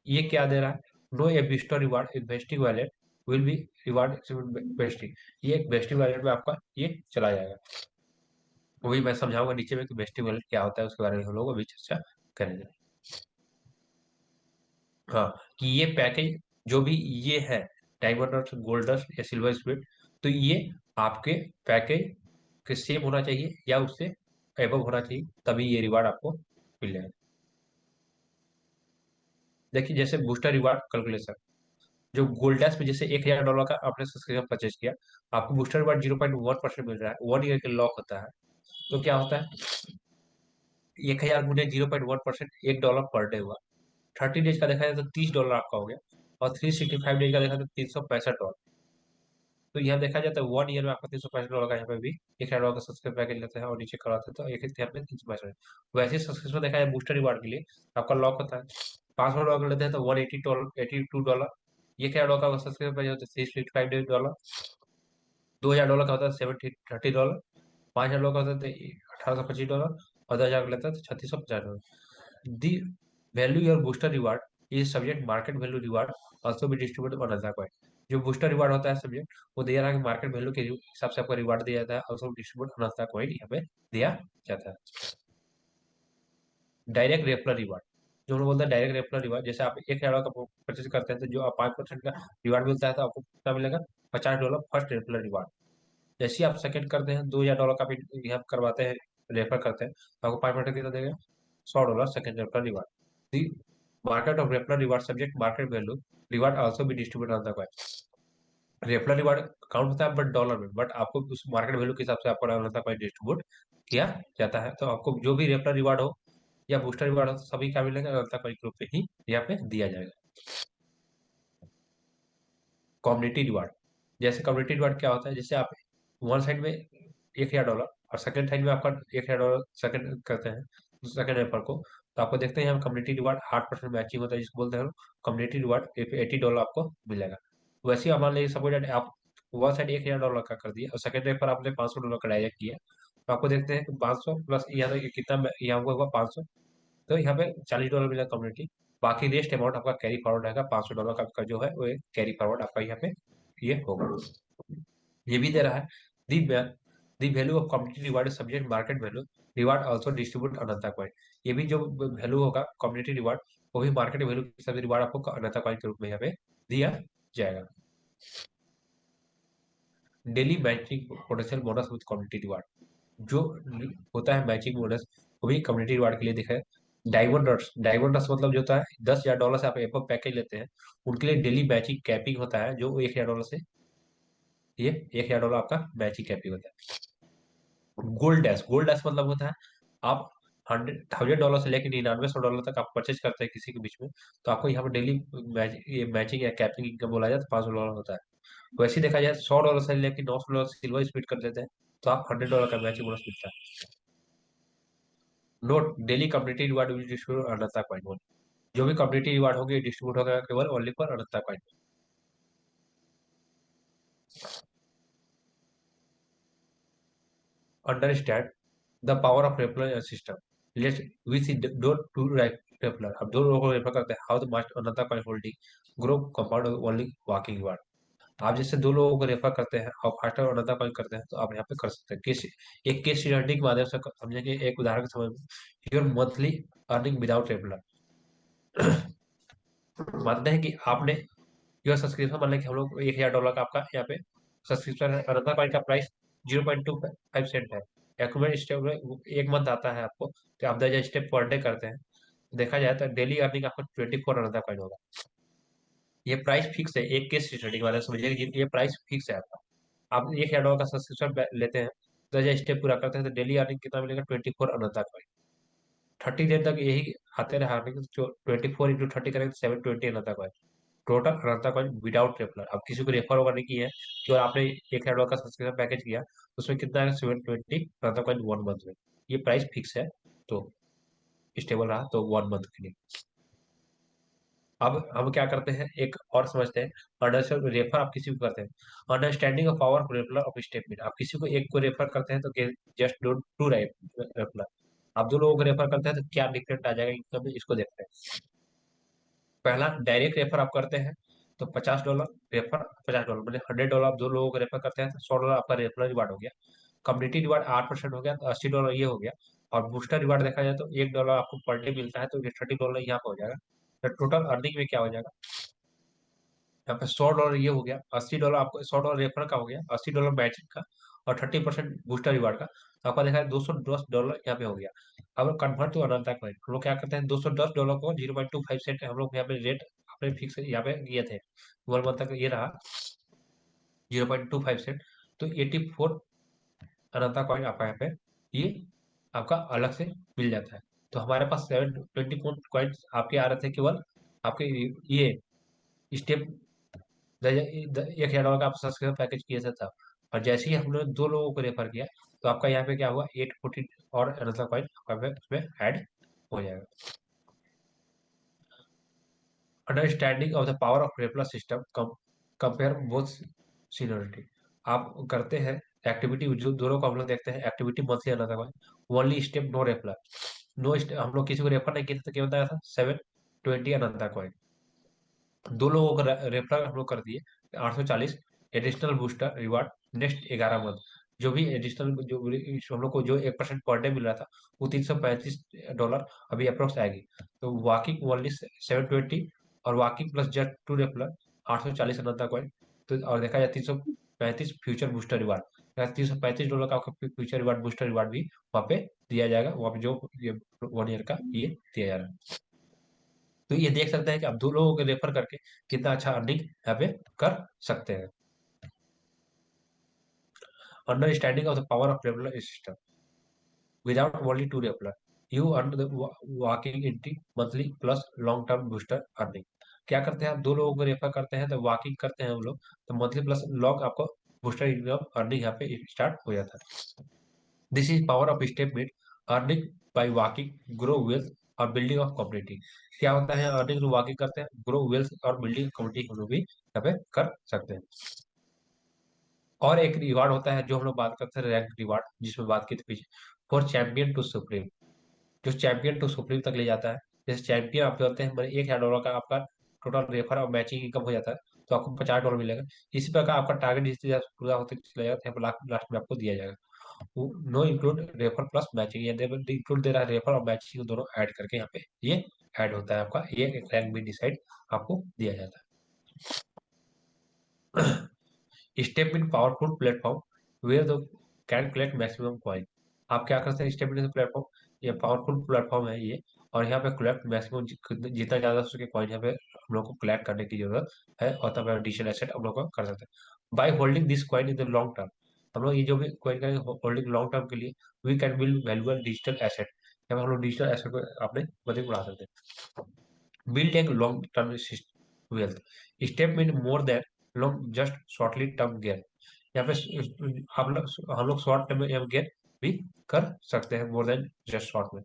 ये क्या दे रहा है, no a booster reward investing wallet will be reward vesting. ये एक बेस्टिंग वैलेट में आपका ये चला जाएगा। वही मैं समझाऊंगा नीचे में कि बेस्टिंग वैलेट क्या होता है, उसके बारे में हम लोग अभी चर्चा करेंगे। हाँ, कि ये पैकेज जो भी ये है, डायमंड डस्ट, गोल्ड डस्ट या सिल्वर स्पीड, तो ये आपके पैकेज के सेम होना चाहिए या उससे एबव होना चाहिए, तभी ये रिवार्ड आपको मिल जाएगा। देखिए जैसे बूस्टर रिवार्ड कैलकुलेशन, जो गोल्ड डैश में जैसे $1,000 का आपने सब्सक्रिप्शन परचेज किया, आपको बूस्टर रिवार्ड 0.1% मिल रहा है, 1 ईयर के लॉक होता है। तो क्या होता है, 1,000 गुने 0.1%, $1 पर डे हुआ। 30 डेज का देखा जाए तो $30 आपका हो गया, और 365 डेज का देखा तो $365। तो यहाँ देखा जाए तो 1 ईयर में आपका $365 का यहाँ पे भी $1,000 का सब्सक्रिप्शन पैकेज लेते हैं और नीचे करवाते हैं तो एक यहाँ पे 365। वैसे सब्सक्रिप्शन देखा जाए बूस्टर रिवार्ड के लिए आपका लॉक होता है, $500 का लेते हैं तो $182, $82। ये क्या डॉलर का सब्सक्रिप्शन पैकेज होता है, $365। $2,000 का होता है $730। $5,000 का होता है $1,825, और 10,000 का लेता है तो $3,650। The value your booster reward is subject market value reward also भी डिस्ट्रीब्यूटेड ऑन अदर कॉइन। जो बूस्टर रिवार्ड होता है सब्जेक्ट, वो दिया रहा है कि मार्केट वैल्यू के हिसाब से आपको रिवार्ड दिया जाता है, also distribute on other coin यहाँ पे दिया जाता है। डायरेक्ट रेफरल रिवार्ड, जो हम लोग बोलते हैं डायरेक्ट रेफरल रिवार्ड, जैसे आप $1,000 का परचेज करते हैं तो जो आप 5% का रिवार्ड मिलता है तो आपको कितना मिलेगा, $50 फर्स्ट रेफरल रिवार्ड। जैसे ही आप सेकंड करते हैं, $2,000 का भी यहाँ करवाते हैं, रेफर करते हैं तो आपको 5% कितना देगा, $100 second referral reward. The market of referral reward subject market value reward also भी distribute on the coin. Referral reward count होता है बट डॉलर में, बट आपको उस मार्केट वैल्यू के हिसाब से आपको कॉइन डिस्ट्रीब्यूट किया जाता है। तो आपको जो भी रेफरल रिवार्ड हो या बूस्टर रिवार्ड हो, सभी क्या मिलेगा, अनंता कॉइन ग्रुप पे ही यहाँ पे दिया जाएगा। कम्युनिटी रिवार्ड, जैसे कम्युनिटी रिवार्ड क्या होता है, जैसे आप वन साइड में $1,000 और सेकंड साइड में आपका $1,000 सेकंड करते हैं सेकंड रेफर को, तो आपको देखते हैं यहाँ कम्युनिटी रिवार्ड 8% मैचिंग होता है, जिसको बोलते हैं कम्युनिटी रिवार्ड $80 आपको मिलेगा। वैसे ही मान लीजिए सपोज आप वन साइड $1,000 का कर दिया और सेकंड रेफर आपने $500 का डायरेक्ट किया, तो आपको देखते हैं कि 500 प्लस यहाँ तो कितना यहाँ हुआ 500, तो यहाँ पे $40 मिला कम्युनिटी। बाकी रेस्ट अमाउंट आपका कैरी फॉरवर्ड रहेगा, $500 का आपका जो है वो कैरी फॉरवर्ड आपका यहाँ पे ये होगा। ये भी दे रहा है, the the value of community reward subject market value reward also distribute Ananta coin. ये भी जो वैल्यू होगा कम्युनिटी रिवार्ड, वो भी मार्केट वैल्यू के हिसाब से रिवार्ड आपको अनंता कॉइन के रूप में यहाँ पे दिया जाएगा। Daily matching potential bonus with community reward, जो होता है मैचिंग बोनस, वो भी कम्युनिटी रिवार्ड के लिए दिखा है। डायमंड रस मतलब जो होता है $10,000 से आप एप्पल पैकेज लेते हैं, उनके लिए डेली मैचिंग कैपिंग होता है, जो $1,000 से ये $1,000 आपका मैचिंग कैपिंग होता है। गोल्ड डैश मतलब होता है आप $100,000 से लेकर $9,900 तक आप परचेज करते हैं किसी के बीच में, तो आपको यहाँ पर डेली ये मैचिंग या कैपिंग इनकम बोला जाए तो $500 होता है। वैसे ही देखा जाए $100 से लेकर $900 सिल्वर स्पीड कर देते हैं तो आप $100 का मैचिंग बोनस मिलता है। Note daily community reward will distribute Ananta coin. जो भी कम्युनिटी रिवार्ड होगी डिस्ट्रीब्यूट होगा केवल only for Ananta coin. Understand the power of referral system, let's we see don't two referral, अब दो लोगों को रेफर करते हैं, how the must Ananta coin holding grow compound only walking reward. आप जैसे दो लोगों को रेफर करते हैं और फास्टर और अनदर कॉइन करते हैं, तो आप यहाँ पे कर सकते हैं केस, एक केस स्टडी के माध्यम से समझे कि एक उदाहरण के समय your monthly earning without regular. मानते हैं कि आपने योर सब्सक्रिप्शन, मान लें कि हम लोग $1000 का आपका यहाँ पे सब्सक्रिप्शन है, अनदर कॉइन का प्राइस 0.25 सेंट है। एक्यूमुलेट स्टेप में एक मंथ आता है आपको, तो आप 10,000 स्टेप पर डे करते हैं, देखा जाए तो डेली अर्निंग आपको 24 अनदर कॉइन होगा। ये प्राइस फिक्स है, एक केस स्टडी के बारे में समझिए कि ये प्राइस फिक्स है आपका। आप $1000 का सब्सक्रिप्शन लेते हैं, 10,000 स्टेप पूरा करते हैं, तो डेली अर्निंग कितना मिलेगा? 24 अनदर कॉइन। 30 दिन तक यही आते रहे अर्निंग, जो 24 × 30 करेंगे, 720 another coin. Total another coin without refer. अब किसी को रेफर वगैरह नहीं किया है, जो आपने $1000 का सब्सक्रिप्शन पैकेज किया, उसमें कितना है? 720 अनदर कॉइन 1 मंथ में। ये प्राइस फिक्स है, तो स्टेबल रहा तो 1 मंथ के लिए। अब हम क्या करते हैं, एक और समझते हैं। अंडरस्टैंड रेफर आप किसी को करते हैं, understanding of power referral of statement. आप किसी को एक को रेफर करते हैं, तो जस्ट डू टू रेफरल। आप दो लोगों को रेफर करते हैं, तो क्या डिफरेंट आ जाएगा इनकम में, इसको देखते हैं। पहला, डायरेक्ट रेफर आप करते हैं, तो $50 रेफर, $50 मतलब $100 आप दो लोगों को रेफर करते हैं, तो $100 आपका रेफरल रिवार्ड हो गया। कम्युनिटी रिवार्ड 8% हो गया, तो $80 ये हो गया। और बूस्टर रिवार्ड देखा जाए तो $1 आपको पर डे मिलता है, तो ये $30 यहाँ पे हो जाएगा। तो टोटल अर्निंग में क्या हो जाएगा? यहाँ पे $100 ये हो गया, $80 आपको, $100 रेफर का हो गया, $80 मैचिंग का, और 30% बूस्टर रिवार्ड का, तो आपका देखा है $210 यहाँ पे हो गया। अब कन्वर्ट टू अनदर कॉइन, हम लोग क्या करते हैं, $210 को 0.25 सेंट हम लोग यहाँ पे रेट अपने फिक्स यहाँ पे किए थे, 1 मंथ तक ये रहा 0.25 सेंट। तो 84 अनदर कॉइन आपका यहाँ पे ये आपका अलग से मिल जाता है। तो हमारे पास 724 कॉइन्स आपके आ रहे थे, केवल आपके ये स्टेप $1000 का आप सब्सक्रिप्शन पैकेज किया था तब। और जैसे ही हमने दो लोगों को रेफर किया, तो आपका यहाँ पे क्या हुआ, 840 और अनदर कॉइन आपका उसमें ऐड हो जाएगा। Understanding of the power of referral system, compare both seniority. आप करते हैं एक्टिविटी, जो दोनों को हम लोग देखते हैं, activity monthly another coin, only step no referral. नो हम लोग किसी को रेफर नहीं किया था, तो क्या होता था? 720 अनदर कॉइन। दो लोगों को रेफरल हम लोग कर दिए, 840 additional booster reward next 11 month. जो भी एडिशनल, जो हम लोग को जो 1% पर डे मिल रहा था, वो $335 अभी अप्रोक्स आएगी। तो वॉकिंग ओनली 720, और walking plus just two referral 840 another coin. तो और देखा जाए 335 फ्यूचर बूस्टर रिवार्ड, $335 का आपका फ्यूचर रिवार्ड बूस्टर रिवार्ड भी वहाँ पे दिया जाएगा, वहाँ पे जो ये 1 ईयर का ये दिया जा रहा है। तो ये देख सकते हैं कि आप दो लोगों को रेफर करके कितना अच्छा अर्निंग यहाँ पे कर सकते हैं। Understanding of the power of referral system, without only two referral you earn the walking into monthly plus long term booster earning. क्या करते हैं, आप दो लोगों को रेफर करते हैं, तो वॉकिंग करते हैं हम लोग, तो मंथली प्लस लॉन्ग आपको बूस्टर इनकम अर्निंग यहाँ पे स्टार्ट हो जाता है। This is power of statement, earning by walking, grow wealth और बिल्डिंग ऑफ कम्युनिटी। क्या होता है, अर्निंग वॉकिंग करते हैं, ग्रो वेल्थ और बिल्डिंग कम्युनिटी हम लोग भी यहाँ पे कर सकते हैं। और एक रिवार्ड होता है, जो हम लोग बात करते हैं, रैंक रिवार्ड, जिसमें बात की थी पीछे, फॉर चैंपियन टू सुप्रीम, जो चैंपियन टू सुप्रीम तक ले जाता है। जैसे चैंपियन आप होते हैं, मतलब $1000 का आपका टोटल रेफर और मैचिंग इनकम हो जाता है, तो आपको $50 मिलेगा। इसी प्रकार आपका टारगेट जिस तरह पूरा होते चला जाएगा, यहाँ पर लास्ट में आपको दिया जाएगा। Know include refer plus matching, ये इंक्लूड दे रहा है, रेफर और मैचिंग दोनों ऐड करके यहाँ पे ये ऐड होता है आपका, ये रैंक भी डिसाइड आपको दिया जाता है। Step in powerful platform where the can collect maximum coin. आप क्या करते हैं, स्टेप इन प्लेटफॉर्म, ये पावरफुल प्लेटफॉर्म है ये, और यहाँ पे कलेक्ट मैक्सिमम, जितना ज्यादा हो सके कॉइन यहाँ पे हम लोग को कलेक्ट करने की जरूरत है, और तब डिजिटल एसेट हम लोग को कर सकते हैं। By holding this coin in the long term, हम लोग ये जो भी कॉइन करेंगे होल्डिंग लॉन्ग टर्म के लिए, we can build valuable digital asset, यहाँ पे हम लोग डिजिटल एसेट को अपने मदद बढ़ा सकते हैं। Build a long-term wealth. Step in more than long just shortly term gain. यहाँ पे हम लोग शॉर्ट टर्म में गेन भी कर सकते हैं, मोर देन जस्ट शॉर्ट में।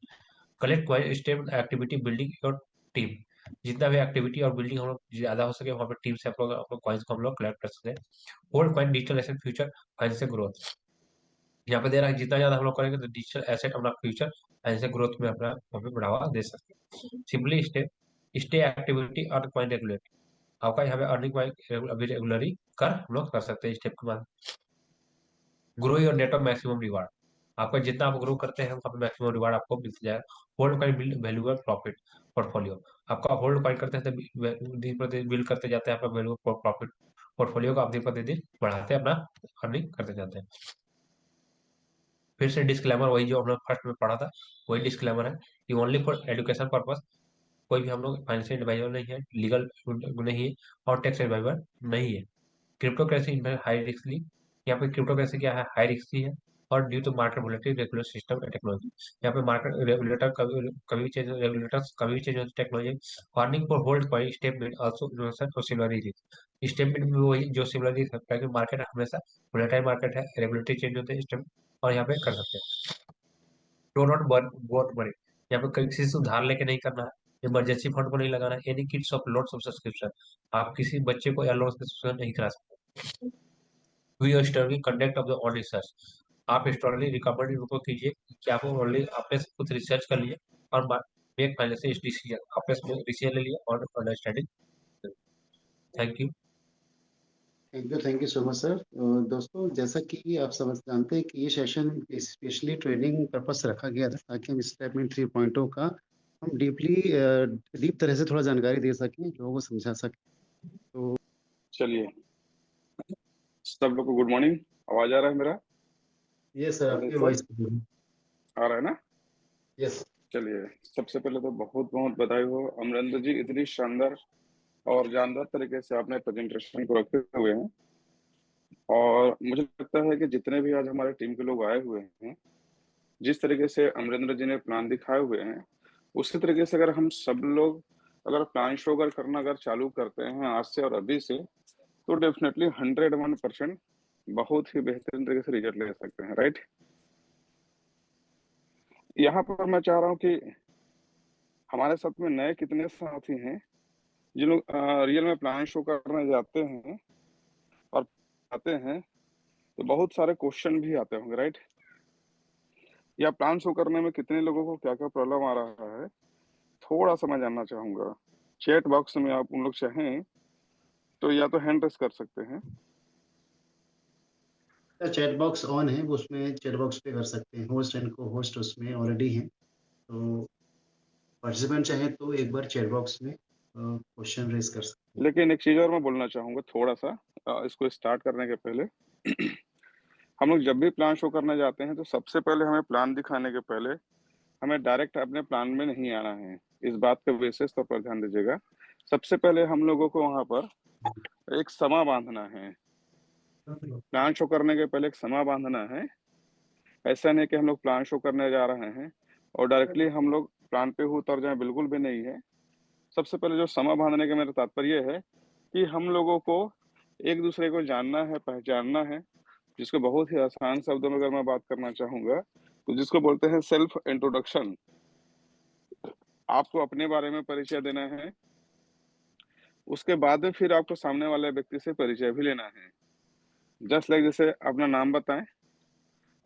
Collect coin step activity building your team, जितना भी एक्टिविटी और बिल्डिंग हम लोग ज्यादा हो सके, वहाँ पे टीम से आप लोग कॉइन्स को हम लोग कलेक्ट कर सकते हैं। Hold coin digital asset future financial growth, यहाँ पे दे रहा है जितना ज्यादा हम लोग करेंगे, तो डिजिटल एसेट अपना फ्यूचर फाइनेंशियल ग्रोथ में अपना वहाँ पे बढ़ावा दे सकते हैं। Simply stay activity earn coin regulate, आपका यहाँ पे अर्निंग अभी रेगुलरली हम लोग कर सकते हैं स्टेप के बाद। Grow your net of maximum reward, आपका जितना आप ग्रो करते हैं वहाँ पे मैक्सिमम रिवार्ड आपको मिलता जाएगा। Hold coin build valuable profit portfolio, आपका होल्ड कॉइन करते हैं तो दिन प्रतिदिन बिल्ड करते जाते हैं आपका वैल्यूएबल प्रॉफिट पोर्टफोलियो को, आप दिन प्रतिदिन बढ़ाते हैं, अपना अर्निंग करते जाते हैं। फिर से डिस्क्लेमर, वही जो हम लोग फर्स्ट में पढ़ा था वही डिस्क्लेमर है कि ओनली फॉर एजुकेशन पर्पस, कोई भी हम लोग फाइनेंशियल एडवाइजर नहीं है, लीगल नहीं है और टैक्स एडवाइजर नहीं है। क्रिप्टो करेंसी हाई रिस्कली, यहाँ पे क्रिप्टो करेंसी क्या है, हाई रिस्की है और due to market volatility regular system and technology, यहाँ पे मार्केट रेगुलेटर कभी भी चेंज, रेगुलेटर्स कभी भी चेंज होती है technology. Warning for hold coin statement also innovation और सिमिलर रिस्क, स्टेटमेंट में वही जो सिमिलर रिस्क है क्योंकि मार्केट हमेशा वोलेटाइल मार्केट है, रेगुलेटरी चेंज होते हैं स्टेटमेंट, और यहाँ पे कर सकते हैं। Do not burn both money, यहाँ पे किसी से उधार लेके नहीं करना है, इमरजेंसी फंड को नहीं लगाना है, any kids of loans of subscription, आप किसी बच्चे को या लोन सब्सक्रिप्शन नहीं करा सकते। Do your historical conduct of the on research, आप हिस्टोरिकली रिकमेंड उनको कीजिए कि आप ओनली आपने कुछ रिसर्च कर लिए और मेक फाइनेंशियल डिसीजन, आपने डिसीजन ले लिया और understanding. Thank you. Thank you so much sir. दोस्तों, जैसा कि आप समझ जानते हैं कि ये सेशन स्पेशली ट्रेनिंग पर्पस से रखा गया था ताकि हम स्टेटमेंट 3.0 का हम डीप तरह से थोड़ा जानकारी दे सकें, लोगों को समझा सकें। तो चलिए, सब लोग को गुड मॉर्निंग। आवाज आ रहा है मेरा? ये सर आपकी वॉइस आ रहा है ना? यस। चलिए, सबसे पहले तो बहुत बहुत बधाई हो अमरेंद्र जी, इतनी शानदार और जानदार तरीके से आपने प्रेजेंटेशन को रखे हुए हैं। और मुझे लगता है कि जितने भी आज हमारे टीम के लोग आए हुए हैं, जिस तरीके से अमरेंद्र जी ने प्लान दिखाए हुए हैं, उसी तरीके से अगर हम सब लोग अगर प्लान शो अगर चालू करते हैं आज से और अभी से, तो डेफिनेटली 101% बहुत ही बेहतरीन तरीके से रिजल्ट ले सकते हैं, राइट। यहाँ पर मैं चाह रहा हूँ कि हमारे साथ में नए कितने साथी हैं जिन लोग रियल में प्लान शो करने जाते हैं और आते हैं, तो बहुत सारे क्वेश्चन भी आते होंगे, राइट। या प्लान शो करने में कितने लोगों को क्या क्या प्रॉब्लम आ रहा है, थोड़ा सा मैं जानना चाहूंगा। चैट बॉक्स में आप उन लोग चाहें तो या तो हैंड रेस कर सकते हैं। चैट बॉक्स ऑन है, वो उसमें चैट बॉक्स पे कर सकते हैं, होस्ट एंड को होस्ट उसमें ऑलरेडी हैं। तो पार्टिसिपेंट चाहे तो एक बार चैट बॉक्स में क्वेश्चन रेज कर सकते हैं। लेकिन एक चीज और मैं बोलना चाहूंगा थोड़ा सा, इसको स्टार्ट करने के पहले हम लोग जब भी प्लान शो करने जाते हैं तो सबसे पहले हमें प्लान दिखाने के पहले हमें डायरेक्ट अपने प्लान में नहीं आना है। इस बात का विशेष तौर पर ध्यान दीजिएगा। सबसे पहले हम लोगों को वहां पर एक समा बांधना है। प्लान शो करने के पहले एक समा बांधना है। ऐसा नहीं कि हम लोग प्लान शो करने जा रहे हैं और डायरेक्टली हम लोग प्लान पे ही उतर जाए, बिल्कुल भी नहीं है। सबसे पहले जो समा बांधने का मेरा तात्पर्य है कि हम लोगों को एक दूसरे को जानना है, पहचानना है, जिसको बहुत ही आसान शब्दों में अगर मैं बात करना चाहूंगा तो जिसको बोलते हैं सेल्फ इंट्रोडक्शन। आपको अपने बारे में परिचय देना है, उसके बाद में फिर आपको सामने वाले व्यक्ति से परिचय भी लेना है। जस्ट लाइक जैसे अपना नाम बताएं,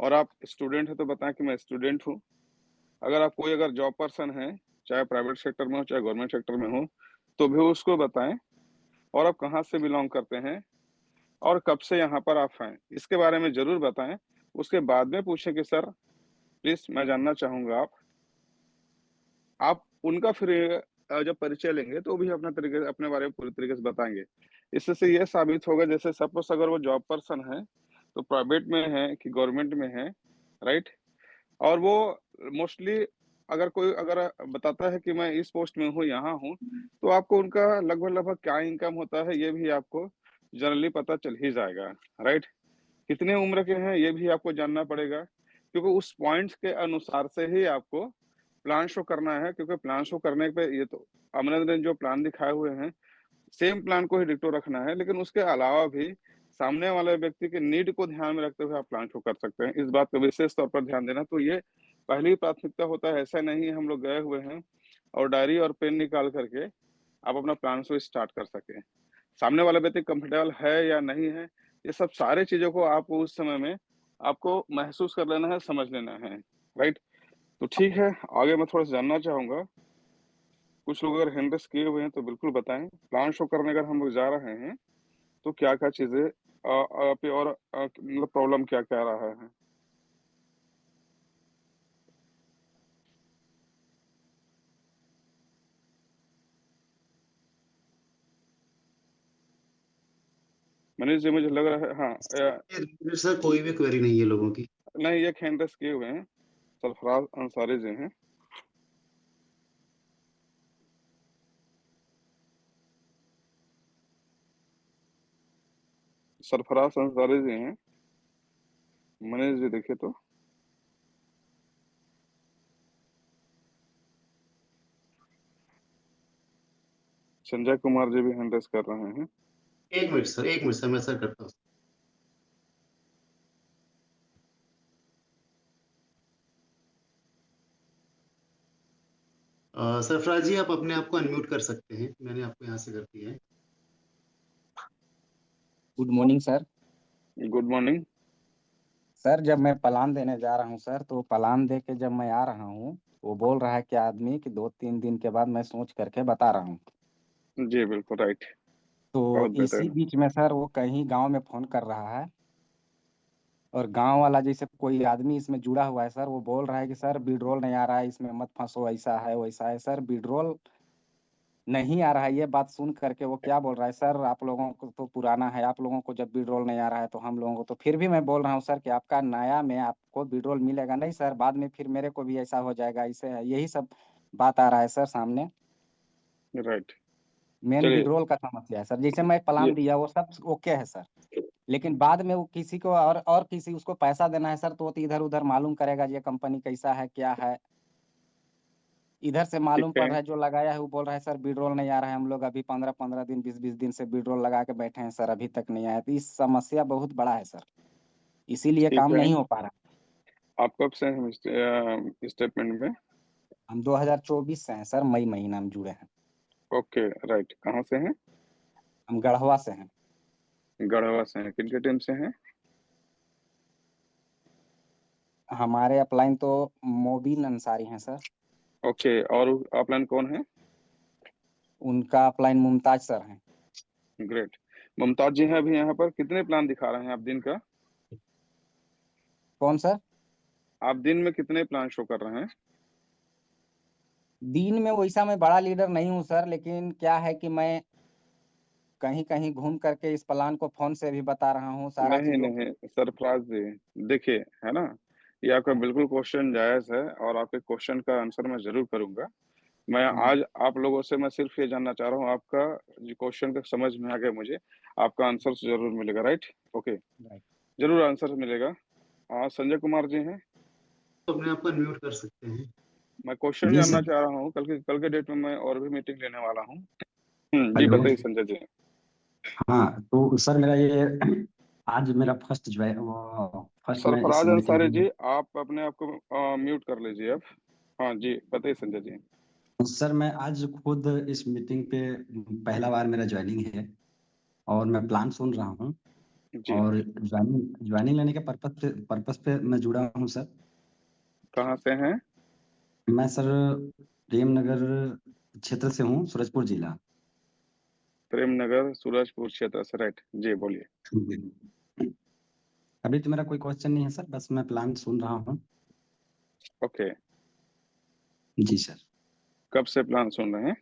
और आप स्टूडेंट है तो बताएं कि मैं स्टूडेंट हूँ। अगर आप कोई अगर जॉब पर्सन है, चाहे प्राइवेट सेक्टर में हो चाहे गवर्नमेंट सेक्टर में हो, तो भी उसको बताएं, और आप कहाँ से बिलोंग करते हैं और कब से यहाँ पर आप हैं, इसके बारे में जरूर बताएं। उसके बाद में पूछें कि सर प्लीज मैं जानना चाहूंगा आप उनका फिर जब परिचय लेंगे तो भी अपना तरीके अपने बारे में पूरी तरीके से बताएंगे। इससे ये साबित होगा, जैसे सपोज अगर वो जॉब पर्सन है तो प्राइवेट में है कि गवर्नमेंट में है, राइट। और वो मोस्टली अगर कोई अगर बताता है कि मैं इस पोस्ट में हूँ, यहाँ हूँ, तो आपको उनका लगभग लगभग क्या इनकम होता है ये भी आपको जनरली पता चल ही जाएगा, राइट। कितने उम्र के हैं ये भी आपको जानना पड़ेगा, क्योंकि उस पॉइंट्स के अनुसार से ही आपको प्लान शो करना है। क्योंकि प्लान शो करने पे ये तो अमरेंद्र ने जो प्लान दिखाए हुए हैं सेम प्लान को ही डिक्टो रखना है, लेकिन उसके अलावा भी सामने वाले व्यक्ति के नीड को ध्यान में रखते हुए आप प्लान शो कर सकते हैं। इस बात का विशेष तौर पर ध्यान देना। तो ये पहली प्राथमिकता होता है। ऐसा नहीं हम लोग गए हुए हैं और डायरी और पेन निकाल करके आप अपना प्लान शो स्टार्ट कर सके। सामने वाला व्यक्ति कंफर्टेबल है या नहीं है, ये सब सारे चीजों को आपको उस समय में आपको महसूस कर लेना है, समझ लेना है, राइट। तो ठीक है, आगे मैं थोड़ा सा जानना चाहूंगा कुछ लोग अगर हैंड रेस किए हुए हैं तो बिल्कुल बताएं। प्लान शो करने अगर हम लोग जा रहे हैं तो क्या क्या चीजें पे और मतलब प्रॉब्लम क्या क्या रहा है। मनीष जी मुझे लग रहा है हाँ सर कोई भी क्वेरी नहीं है लोगों की। नहीं, ये हैंड रेस किए हुए हैं, सरफराज अंसारी जी हैं। सरफराज अंसारी जी हैं। मनीष जी देखिए तो संजय कुमार जी भी हैंड रेस कर रहे हैं। एक मिनट सर, मैं सर करता हूँ। सरफराज जी आप अपने आप को अनम्यूट कर सकते हैं, मैंने आपको यहाँ से कर दिया है। Good morning sir. Good morning. Sir जब मैं प्लान देने जा रहा हूँ सर, तो प्लान दे के जब मैं आ रहा हूँ, वो बोल रहा है कि आदमी कि 2-3 दिन के बाद मैं सोच करके बता रहा हूँ। जी बिल्कुल राइट, तो बहुत इसी बेहतर। बीच में सर वो कहीं गांव में फोन कर रहा है, और गांव वाला जैसे कोई आदमी इसमें जुड़ा हुआ है सर, वो बोल रहा है कि सर विड्रॉल नहीं आ रहा है, इसमें मत फंसो, ऐसा है वैसा है। सर विड्रॉल नहीं आ रहा है, ये बात सुन करके वो क्या बोल रहा है, सर आप लोगों को तो पुराना है, आप लोगों को जब विड्रॉल नहीं आ रहा है तो हम लोगों को तो। फिर भी मैं बोल रहा हूँ सर कि आपका नया में आपको विड्रॉल मिलेगा नहीं सर, बाद में फिर मेरे को भी ऐसा हो जाएगा, ऐसे है, यही सब बात आ रहा है सर सामने। राइट, मेन चलिए विड्रॉल का समस्या है सर, जैसे मैं ये प्लान दिया वो सब ओके है सर, लेकिन बाद में वो किसी को और किसी उसको पैसा देना है सर, तो वो तो इधर उधर मालूम करेगा ये कंपनी कैसा है क्या है। इधर से ठीक मालूम पड़ है। रहा है, जो लगाया है वो बोल रहा है सर विड्रॉल नहीं आ रहा है, हम लोग अभी 15-15 दिन 20-20 दिन से विड्रॉल लगा के बैठे हैं सर, अभी तक नहीं आया। तो इस समस्या बहुत बड़ा है सर, इसीलिए ठीक काम है, नहीं हो पा रहा। आप कब से हैं स्टेटमेंट में। हम 2024 से हैं सर, मई महीना में जुड़े हैं। ओके राइट, कहाँ से हैं। हम गढ़वा से हैं। गढ़वा से हैं, किन के टीम से हैं। हमारे अपलाइन तो मोबिन अंसारी हैं सर। ओके, और अपलाइन कौन है। उनका अपलाइन मुमताज सर हैं। ग्रेट, मुमताज जी हैं अभी यहाँ पर। कितने प्लान दिखा रहे हैं आप दिन का। कौन सर। आप दिन में कितने प्लान शो कर रहे हैं। दिन में वैसा मैं बड़ा लीडर नहीं हूँ सर, लेकिन क्या है कि मैं कहीं कहीं घूम करके इस प्लान को फोन से भी बता रहा हूँ सारा नहीं चीजों। नहीं सरफराज जी देखिए, है ना, ये आपका बिल्कुल क्वेश्चन जायज है और आपके क्वेश्चन का आंसर मैं जरूर करूंगा। मैं आज आप लोगों से मैं सिर्फ ये जानना चाह रहा हूँ, आपका जो क्वेश्चन का समझ में आ गया मुझे, आपका आंसर जरूर मिलेगा। राइट, ओके, जरूर आंसर मिलेगा। हाँ, संजय कुमार जी हैं। तो अपने आप को अनम्यूट कर सकते हैं। मैं क्वेश्चन जी जानना सर। चाह रहा हूँ, कल के डेट में मैं और भी मीटिंग लेने वाला हूँ। जी हेलो। बताइए संजय जी। हाँ तो सर मेरा ये आज मेरा फर्स्ट जो है वो फर्स्ट मैं इस सरफराज मीटिंग अंसारी में। जी, आप अपने आप को म्यूट कर लीजिए अब। हाँ जी बताइए संजय जी। सर मैं आज खुद इस मीटिंग पे पहला बार मेरा ज्वाइनिंग है, और मैं प्लान सुन रहा हूँ, जी और ज्वाइनिंग लेने के पर्पस पे मैं जुड़ा हूँ सर। कहाँ से हैं। मैं सर प्रेम नगर क्षेत्र से हूँ, सूरजपुर जिला। प्रेम नगर सूरजपुर क्षेत्र से, राइट जी बोलिए। अभी तो मेरा कोई क्वेश्चन नहीं है सर, बस मैं प्लान सुन रहा हूँ। ओके, जी सर। कब से प्लान सुन रहे हैं।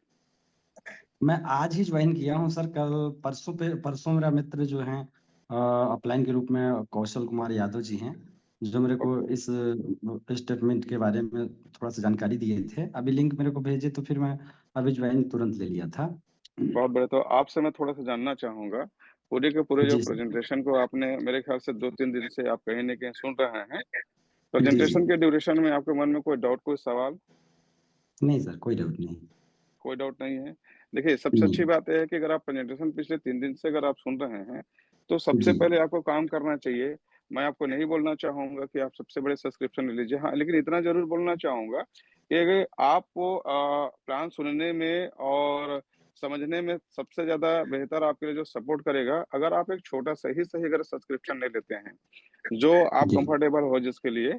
मैं आज ही ज्वाइन किया हूँ सर, कल परसों मेरा मित्र जो हैं अपलाइन के रूप में कौशल कुमार यादव जी हैं, जो मेरे को ओके, इस स्टेटमेंट के बारे में थोड़ा सा जानकारी दिए थे, अभी लिंक मेरे को भेजे तो फिर मैं अभी ज्वाइन तुरंत ले लिया था। बहुत बड़े। तो आपसे मैं थोड़ा सा जानना चाहूंगा, पूरे के पूरे जो जी सर। प्रेजेंटेशन को आपने मेरे ख्याल से 2-3 दिन से आप कहीं न कहीं सुन रहे हैं। जी जी। प्रेजेंटेशन के ड्यूरेशन में आपके मन में कोई डाउट, कोई सवाल। नहीं सर, कोई डाउट नहीं। कोई डाउट नहीं है। देखिए, सबसे अच्छी नहीं। बात ये है कि अगर आप प्रेजेंटेशन पिछले 3 दिन से अगर आप सुन रहे हैं, तो सबसे जी पहले आपको काम करना चाहिए। मैं आपको नहीं बोलना चाहूँगा कि आप सबसे बड़े सब्सक्रिप्शन ले लीजिए। हाँ, लेकिन इतना ज़रूर बोलना चाहूँगा कि अगर आपको प्लान सुनने में और समझने में सबसे ज़्यादा बेहतर आपके लिए जो सपोर्ट करेगा, अगर आप एक छोटा सही-सही अगर सब्सक्रिप्शन ले लेते हैं, जो आप जी। कंफर्टेबल हो जिसके लिए,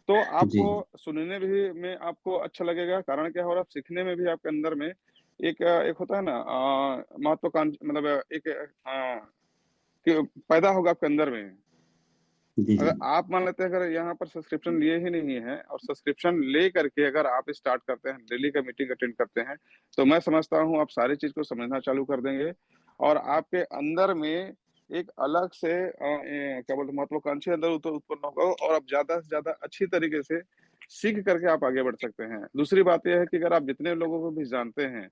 तो जी आपको सुनने भी में आपको अच्छा लगेगा। कारण क्या है, और आप सीखने में भी आपके अंदर में एक होता है ना महत्वाकांक्षा, मतलब एक कि पैदा होगा आपके अंदर में। जी अगर जी आप मान लेते हैं, अगर यहाँ पर सब्सक्रिप्शन लिए ही नहीं है और सब्सक्रिप्शन ले करके अगर आप स्टार्ट करते हैं, डेली का मीटिंग अटेंड करते हैं, तो मैं समझता हूँ आप सारी चीज को समझना चालू कर देंगे और आपके अंदर में एक अलग से क्या बोलते हैं, महत्वाकांक्षी अंदर उत्पन्न होगा और आप ज्यादा से ज्यादा अच्छी तरीके से सीख करके आप आगे बढ़ सकते हैं। दूसरी बात यह है कि अगर आप जितने लोगों को भी जानते हैं,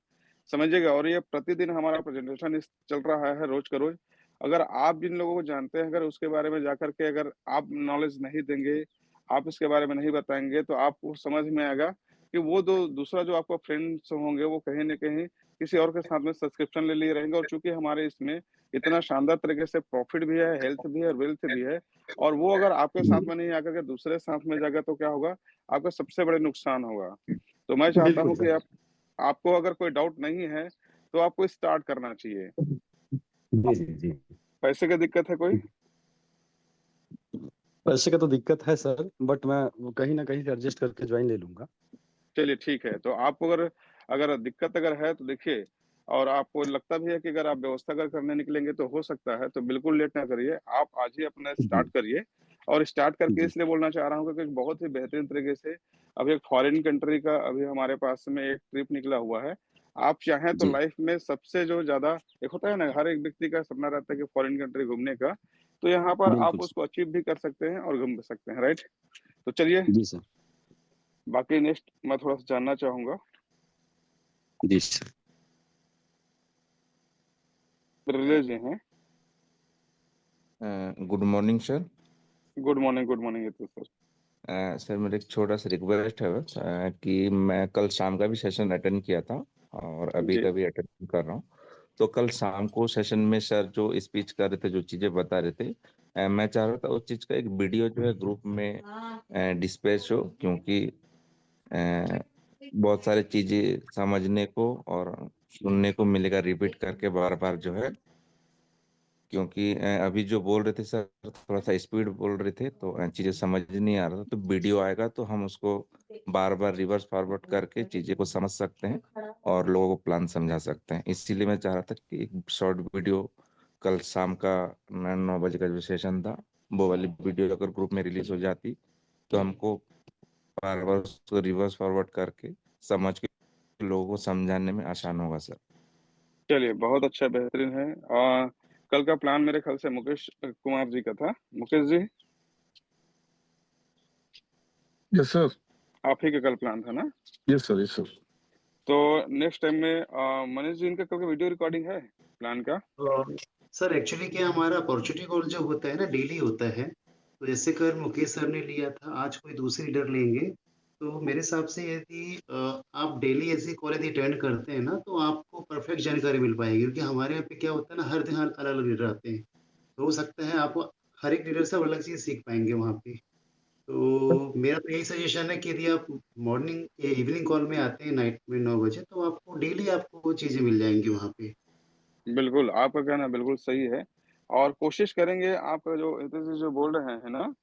समझिएगा, और ये प्रतिदिन हमारा प्रेजेंटेशन चल रहा है रोज का रोज, अगर आप जिन लोगों को जानते हैं, अगर उसके बारे में जाकर के अगर आप नॉलेज नहीं देंगे, आप इसके बारे में नहीं बताएंगे, तो आपको समझ में आएगा कि वो दूसरा जो आपका फ्रेंड्स होंगे वो कहीं न कहीं किसी और के साथ में सब्सक्रिप्शन ले लिए रहेंगे। और चूंकि हमारे इसमें इतना शानदार तरीके से प्रॉफिट भी है, हेल्थ भी है और वेल्थ भी है, और वो अगर आपके साथ में नहीं आकर के दूसरे साथ में जाएगा तो क्या होगा, आपका सबसे बड़े नुकसान होगा। तो मैं चाहता बिल्कुल हूँ कि सर। आपको अगर कोई डाउट नहीं है तो आपको स्टार्ट करना चाहिए। जी जी जी। पैसे की दिक्कत है कोई? पैसे का तो दिक्कत है सर, बट मैं कहीं ना कहीं से एडजस्ट करके ज्वाइन ले लूंगा। चलिए ठीक है। तो आपको अगर अगर दिक्कत अगर है तो देखिए, और आपको लगता भी है कि अगर आप व्यवस्था अगर करने निकलेंगे तो हो सकता है, तो बिल्कुल लेट ना करिए, आप आज ही अपना जी स्टार्ट करिए। और स्टार्ट करके जी इसलिए बोलना चाह रहा हूँ क्योंकि बहुत ही बेहतरीन तरीके से अभी एक फॉरेन कंट्री का अभी हमारे पास में एक ट्रिप निकला हुआ है। आप चाहें तो जी लाइफ में सबसे जो ज्यादा एक होता है ना, हर एक व्यक्ति का सपना रहता है कि फॉरेन कंट्री घूमने का, तो यहाँ पर आप बिल्कुल उसको अचीव भी कर सकते हैं और घूम भी सकते हैं, राइट? तो चलिए, जी सर। बाकी नेक्स्ट मैं थोड़ा सा जानना चाहूंगा। जी सर। रिले जी हैं। Good morning sir. Good morning, good morning sir. Sir मेरा एक छोटा सा रिक्वेस्ट है बस, कि मैं कल शाम का भी सेशन अटेंड किया था और अभी जी का भी अटेंड कर रहा हूँ। तो कल शाम को सेशन में सर जो स्पीच कर रहे थे, जो चीज़ें बता रहे थे, मैं चाह रहा था उस चीज़ का एक वीडियो जो है ग्रुप में डिस्पैच हो, क्योंकि अ, बहुत सारी चीज़ें समझने को और सुनने को मिलेगा रिपीट करके बार बार जो है। क्योंकि अभी जो बोल रहे थे सर, थोड़ा सा स्पीड बोल रहे थे तो चीजें समझ नहीं आ रहा था। तो वीडियो आएगा तो हम उसको बार बार रिवर्स फॉरवर्ड करके चीजें को समझ सकते हैं और लोगों को प्लान समझा सकते हैं। इसीलिए मैं चाह रहा था कि एक शॉर्ट वीडियो कल शाम का 9 बजे का जो सेशन था, वो वाली वीडियो अगर ग्रुप में रिलीज हो जाती तो हमको बार बार उसको रिवर्स फॉरवर्ड करके समझ के लोगों को समझाने में आसान होगा सर। चलिए, बहुत अच्छा, बेहतरीन है। कल का प्लान मेरे ख्याल से मुकेश कुमार जी का था। Mukesh ji, yes sir. आप ही का कल प्लान था ना? Yes sir, yes sir. तो नेक्स्ट टाइम में मनीष जी, इनका कल का वीडियो रिकॉर्डिंग है प्लान का? सर एक्चुअली क्या हमारा अपॉर्चुनिटी कॉल जो होता है ना डेली होता है। तो जैसे कल मुकेश सर ने लिया था, आज कोई दूसरी लीडर लेंगे। तो मेरे हिसाब से यदि आप डेली ऐसी कॉल यदि अटेंड करते हैं ना तो आपको परफेक्ट जानकारी मिल पाएगी, क्योंकि हमारे यहाँ पे क्या होता है ना, हर दिन अलग अलग लीडर आते हैं। तो हो सकता है आप हर एक लीडर से अलग चीज सीख पाएंगे वहाँ पे। तो मेरा तो यही सजेशन है कि यदि आप मॉर्निंग इवनिंग कॉल में आते हैं नाइट में 9 बजे, तो आपको डेली आपको वो चीजें मिल जाएंगी वहाँ पे। बिल्कुल, आपका कहना बिल्कुल सही है। और कोशिश करेंगे आप जो हितेश जी जो बोल रहे हैं ना,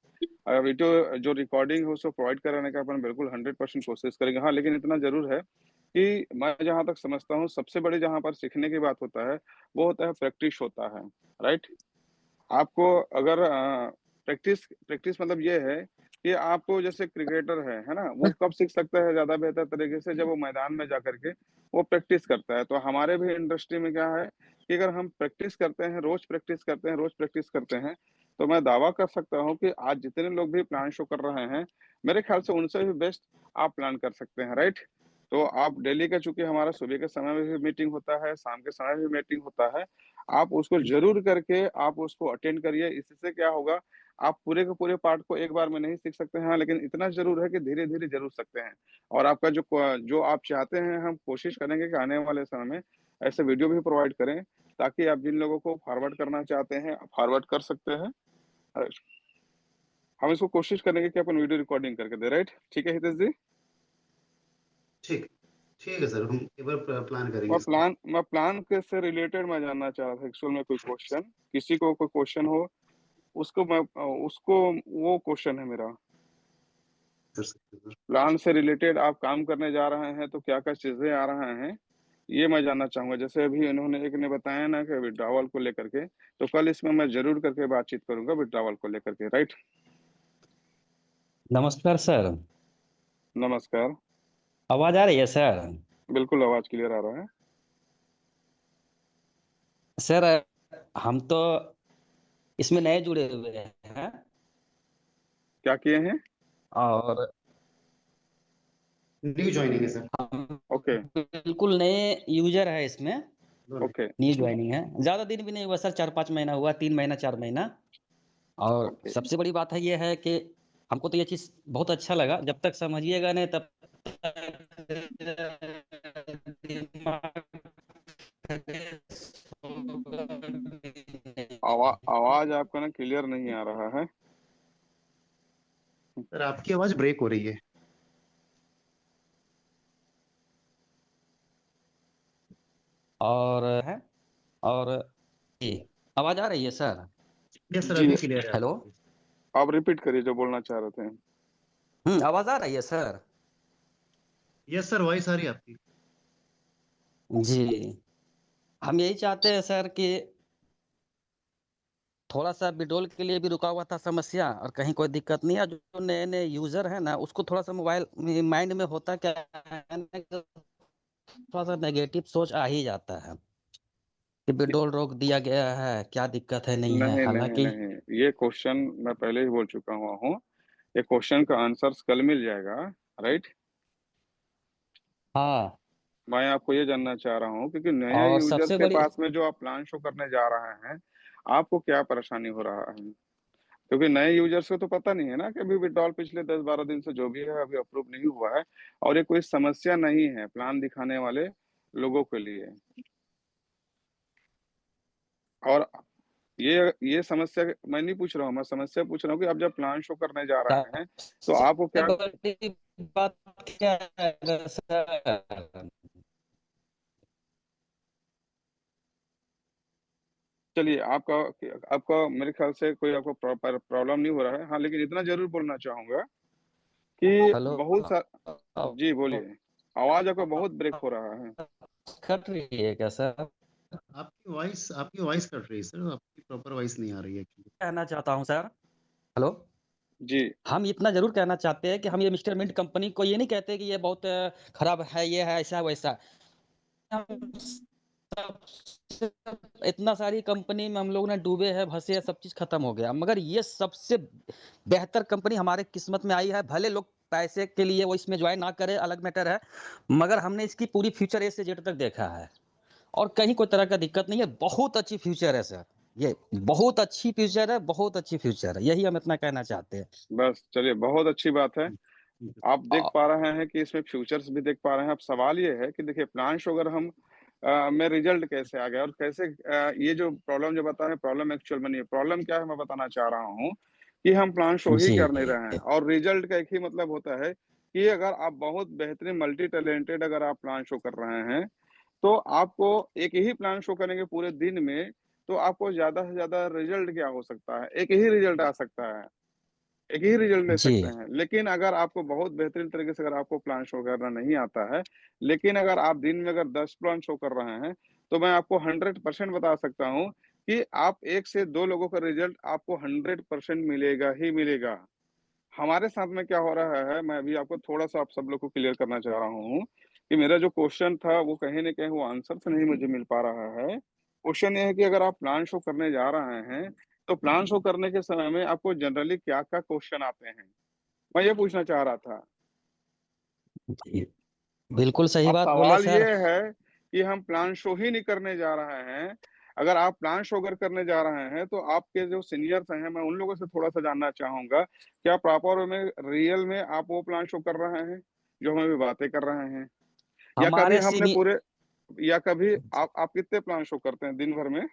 वीडियो जो रिकॉर्डिंग है उसको प्रोवाइड कराने का अपन बिल्कुल 100% कोशिश करेंगे। हाँ, लेकिन इतना जरूर है कि मैं जहाँ तक समझता हूँ सबसे बड़ी जहाँ पर सीखने की बात होता है वो होता है प्रैक्टिस होता है, राइट? आपको अगर प्रैक्टिस प्रैक्टिस मतलब ये है कि आपको, जैसे क्रिकेटर है ना, वो कब सीख सकता है ज्यादा बेहतर तरीके से, जब वो मैदान में जा करके वो प्रैक्टिस करता है। तो हमारे भी इंडस्ट्री में क्या है कि अगर हम प्रैक्टिस करते हैं, रोज प्रैक्टिस करते हैं, रोज प्रैक्टिस करते हैं, तो मैं दावा कर सकता हूँ कि आज जितने लोग भी प्लान शो कर रहे हैं, मेरे ख्याल से उनसे भी बेस्ट आप प्लान कर सकते हैं, राइट? तो आप डेली का, चूंकि हमारा सुबह के समय में भी मीटिंग होता है, शाम के समय भी मीटिंग होता है, आप उसको जरूर करके आप उसको अटेंड करिए। इससे क्या होगा, आप पूरे के पूरे पार्ट को एक बार में नहीं सीख सकते हैं, लेकिन इतना जरूर है कि धीरे धीरे जरूर सकते हैं। और आपका जो जो आप चाहते हैं, हम कोशिश करेंगे कि आने वाले समय में ऐसे वीडियो भी प्रोवाइड करें, ताकि आप जिन लोगों को फॉरवर्ड करना चाहते हैं फॉरवर्ड कर सकते हैं। हम इसको कोशिश करेंगे कि अपन वीडियो रिकॉर्डिंग करके दे, राइट? ठीक है हितेश जी? ठीक ठीक है सर, हम एक बार प्लान करेंगे इसको। मैं प्लान के से रिलेटेड मैं जानना चाह रहा था एक्चुअल में, कोई क्वेश्चन, किसी को कोई क्वेश्चन हो उसको मैं उसको वो क्वेश्चन है मेरा। कर सकते हैं सर। प्लान से रिलेटेड आप काम करने जा रहे हैं तो क्या क्या चीजें आ रहे हैं, ये मैं जानना चाहूंगा। जैसे अभी इन्होंने एक ने बताया ना कि विड्रावल को लेकर के, तो कल इसमें मैं जरूर करके बातचीत करूंगा विड्रावल को लेकर के, राइट। नमस्कार सर। नमस्कार। आवाज आ रही है सर? बिल्कुल आवाज क्लियर आ रहा है। सर हम तो इसमें नए जुड़े हुए हैं क्या किए हैं? और न्यू ज्वाइनिंग है सर। हम ओके बिल्कुल नए यूजर है इसमें। ओके न्यू ज्वाइनिंग है, ज्यादा दिन भी नहीं हुआ सर, 4-5 महीना हुआ, 3 महीना 4 महीना। और ओके। सबसे बड़ी बात है ये है कि हमको तो ये चीज बहुत अच्छा लगा, जब तक समझिएगा नहीं तब आवाज आपका ना क्लियर नहीं आ रहा है। सर आपकी आवाज ब्रेक हो रही है। और है और जी, आवाज आ रही है सर? यस सर, जी अभी क्लियर है। हेलो। आप रिपीट करिए जो बोलना चाह रहे थे। आवाज आ रही है सर? यस सर, वॉइस आ रही है आपकी। जी, हम यही चाहते हैं सर कि थोड़ा सा विड्रॉल के लिए भी रुका हुआ था समस्या, और कहीं कोई दिक्कत नहीं है। जो नए नए यूजर है ना, उसको थोड़ा सा मोबाइल माइंड में होता क्या है ना, कि थोड़ा सा नेगेटिव सोच आ ही जाता है कि विड्रॉल रोक दिया गया है, क्या दिक्कत है, नहीं है। नहीं नहीं हालांकि नहीं, ये क्वेश्चन मैं पहले ही बोल चुका हुआ हूँ। ये क्वेश्चन का आंसर कल मिल जाएगा, राइट। हाँ, मैं आपको ये जानना चाह रहा हूँ क्योंकि नए और यूजर्स सबसे के बड़ी पास में जो आप प्लान शो करने जा रहे हैं, आपको क्या परेशानी हो रहा है? क्योंकि नए यूजर्स को तो पता नहीं है ना कि अभी विड्रॉल पिछले 10-12 दिन से जो भी है अभी अप्रूव नहीं हुआ है, और ये कोई समस्या नहीं है प्लान दिखाने वाले लोगों के लिए। और ये समस्या मैं नहीं पूछ रहा हूँ, मैं समस्या पूछ रहा हूँ कि आप जब प्लान शो करने जा रहे हैं तो सबसे आपको क्या। बड़ी बात क्या है सर? चलिए, आपका आपका मेरे ख्याल से कोई आपको प्रॉब्लम नहीं हो रहा है। हाँ, लेकिन इतना जरूर बोलना चाहूंगा कि हेलो। बहुत सा। जी बोलिए। आवाज आपका बहुत ब्रेक हो रहा है। कट रही है क्या सर? आपकी वॉइस कट रही है सर, आपकी प्रॉपर वॉइस नहीं आ रही है एक्चुअली। कहना चाहता हूँ सर। हेलो। जी हम इतना जरूर कहना चाहते हैं कि हम ये मिस्टर मिंट कंपनी को ये नहीं कहते कि ये बहुत खराब है, ये है, ऐसा है, वैसा। हम इतना सारी कंपनी में हम लोग ने डूबे हैं, फंसे हैं, सब चीज खत्म हो गया, मगर ये सबसे बेहतर कंपनी हमारे किस्मत में आई है। भले लोग पैसे के लिए वो इसमें ज्वाइन ना करे, अलग मैटर है, मगर हमने इसकी पूरी फ्यूचर ए से जेड तक देखा है और कहीं कोई तरह का दिक्कत नहीं है। बहुत अच्छी फ्यूचर है सर, ये बहुत अच्छी फ्यूचर है, बहुत अच्छी फ्यूचर है, यही हम इतना कहना चाहते हैं। बस चलिए, बहुत अच्छी बात है। आप देख आ- पा रहे हैं कि इसमें फ्यूचर्स भी देख पा रहे हैं। अब सवाल ये है कि देखिए, प्लान शो अगर हम में रिजल्ट कैसे आ गया और कैसे ये जो प्रॉब्लम जो बता रहे हैं, प्रॉब्लम एक्चुअल में नहीं है। प्रॉब्लम क्या है मैं बताना चाह रहा हूँ कि हम प्लान शो ही जी कर नहीं रहे हैं, और रिजल्ट का एक ही मतलब होता है कि अगर आप बहुत बेहतरीन मल्टी टैलेंटेड अगर आप प्लान शो कर रहे हैं, तो आपको एक ही प्लान शो करेंगे पूरे दिन में, तो आपको ज्यादा से ज्यादा रिजल्ट क्या हो सकता है? एक ही रिजल्ट आ सकता है, एक ही रिजल्ट ले जी सकते हैं। लेकिन अगर आपको बहुत बेहतरीन तरीके से अगर आपको प्लान शो करना नहीं आता है, लेकिन अगर आप दिन में अगर 10 प्लान शो कर रहे हैं, तो मैं आपको 100% बता सकता हूँ कि आप 1 से 2 लोगों का रिजल्ट आपको 100% मिलेगा ही मिलेगा। हमारे साथ में क्या हो रहा है, मैं अभी आपको थोड़ा-सा आप सब लोग को क्लियर करना चाह रहा हूँ कि मेरा जो क्वेश्चन था वो कहीं न कहीं वो आंसर से नहीं मुझे मिल पा रहा है। क्वेश्चन ये है कि अगर आप प्लान शो करने जा रहे हैं, तो प्लान शो करने के समय में आपको जनरली क्या-क्या क्वेश्चन आते हैं? मैं ये पूछना चाह रहा था। जी, बिल्कुल सही अब बात बोले सवाल सर। ये है कि हम प्लान शो ही नहीं करने जा रहे हैं। अगर आप प्लान शो अगर करने जा रहे हैं, तो आपके जो सीनियर्स हैं, मैं उन लोगों से थोड़ा-सा जानना चाहूँगा, क्या प्रॉपर वे में रियल में आप वो प्लान शो कर रहे हैं, जो हम अभी बातें कर रहे हैं? या कभी हमारे हमने सीनियर पूरे या कभी आप कितने प्लान शो करते हैं दिन भर में?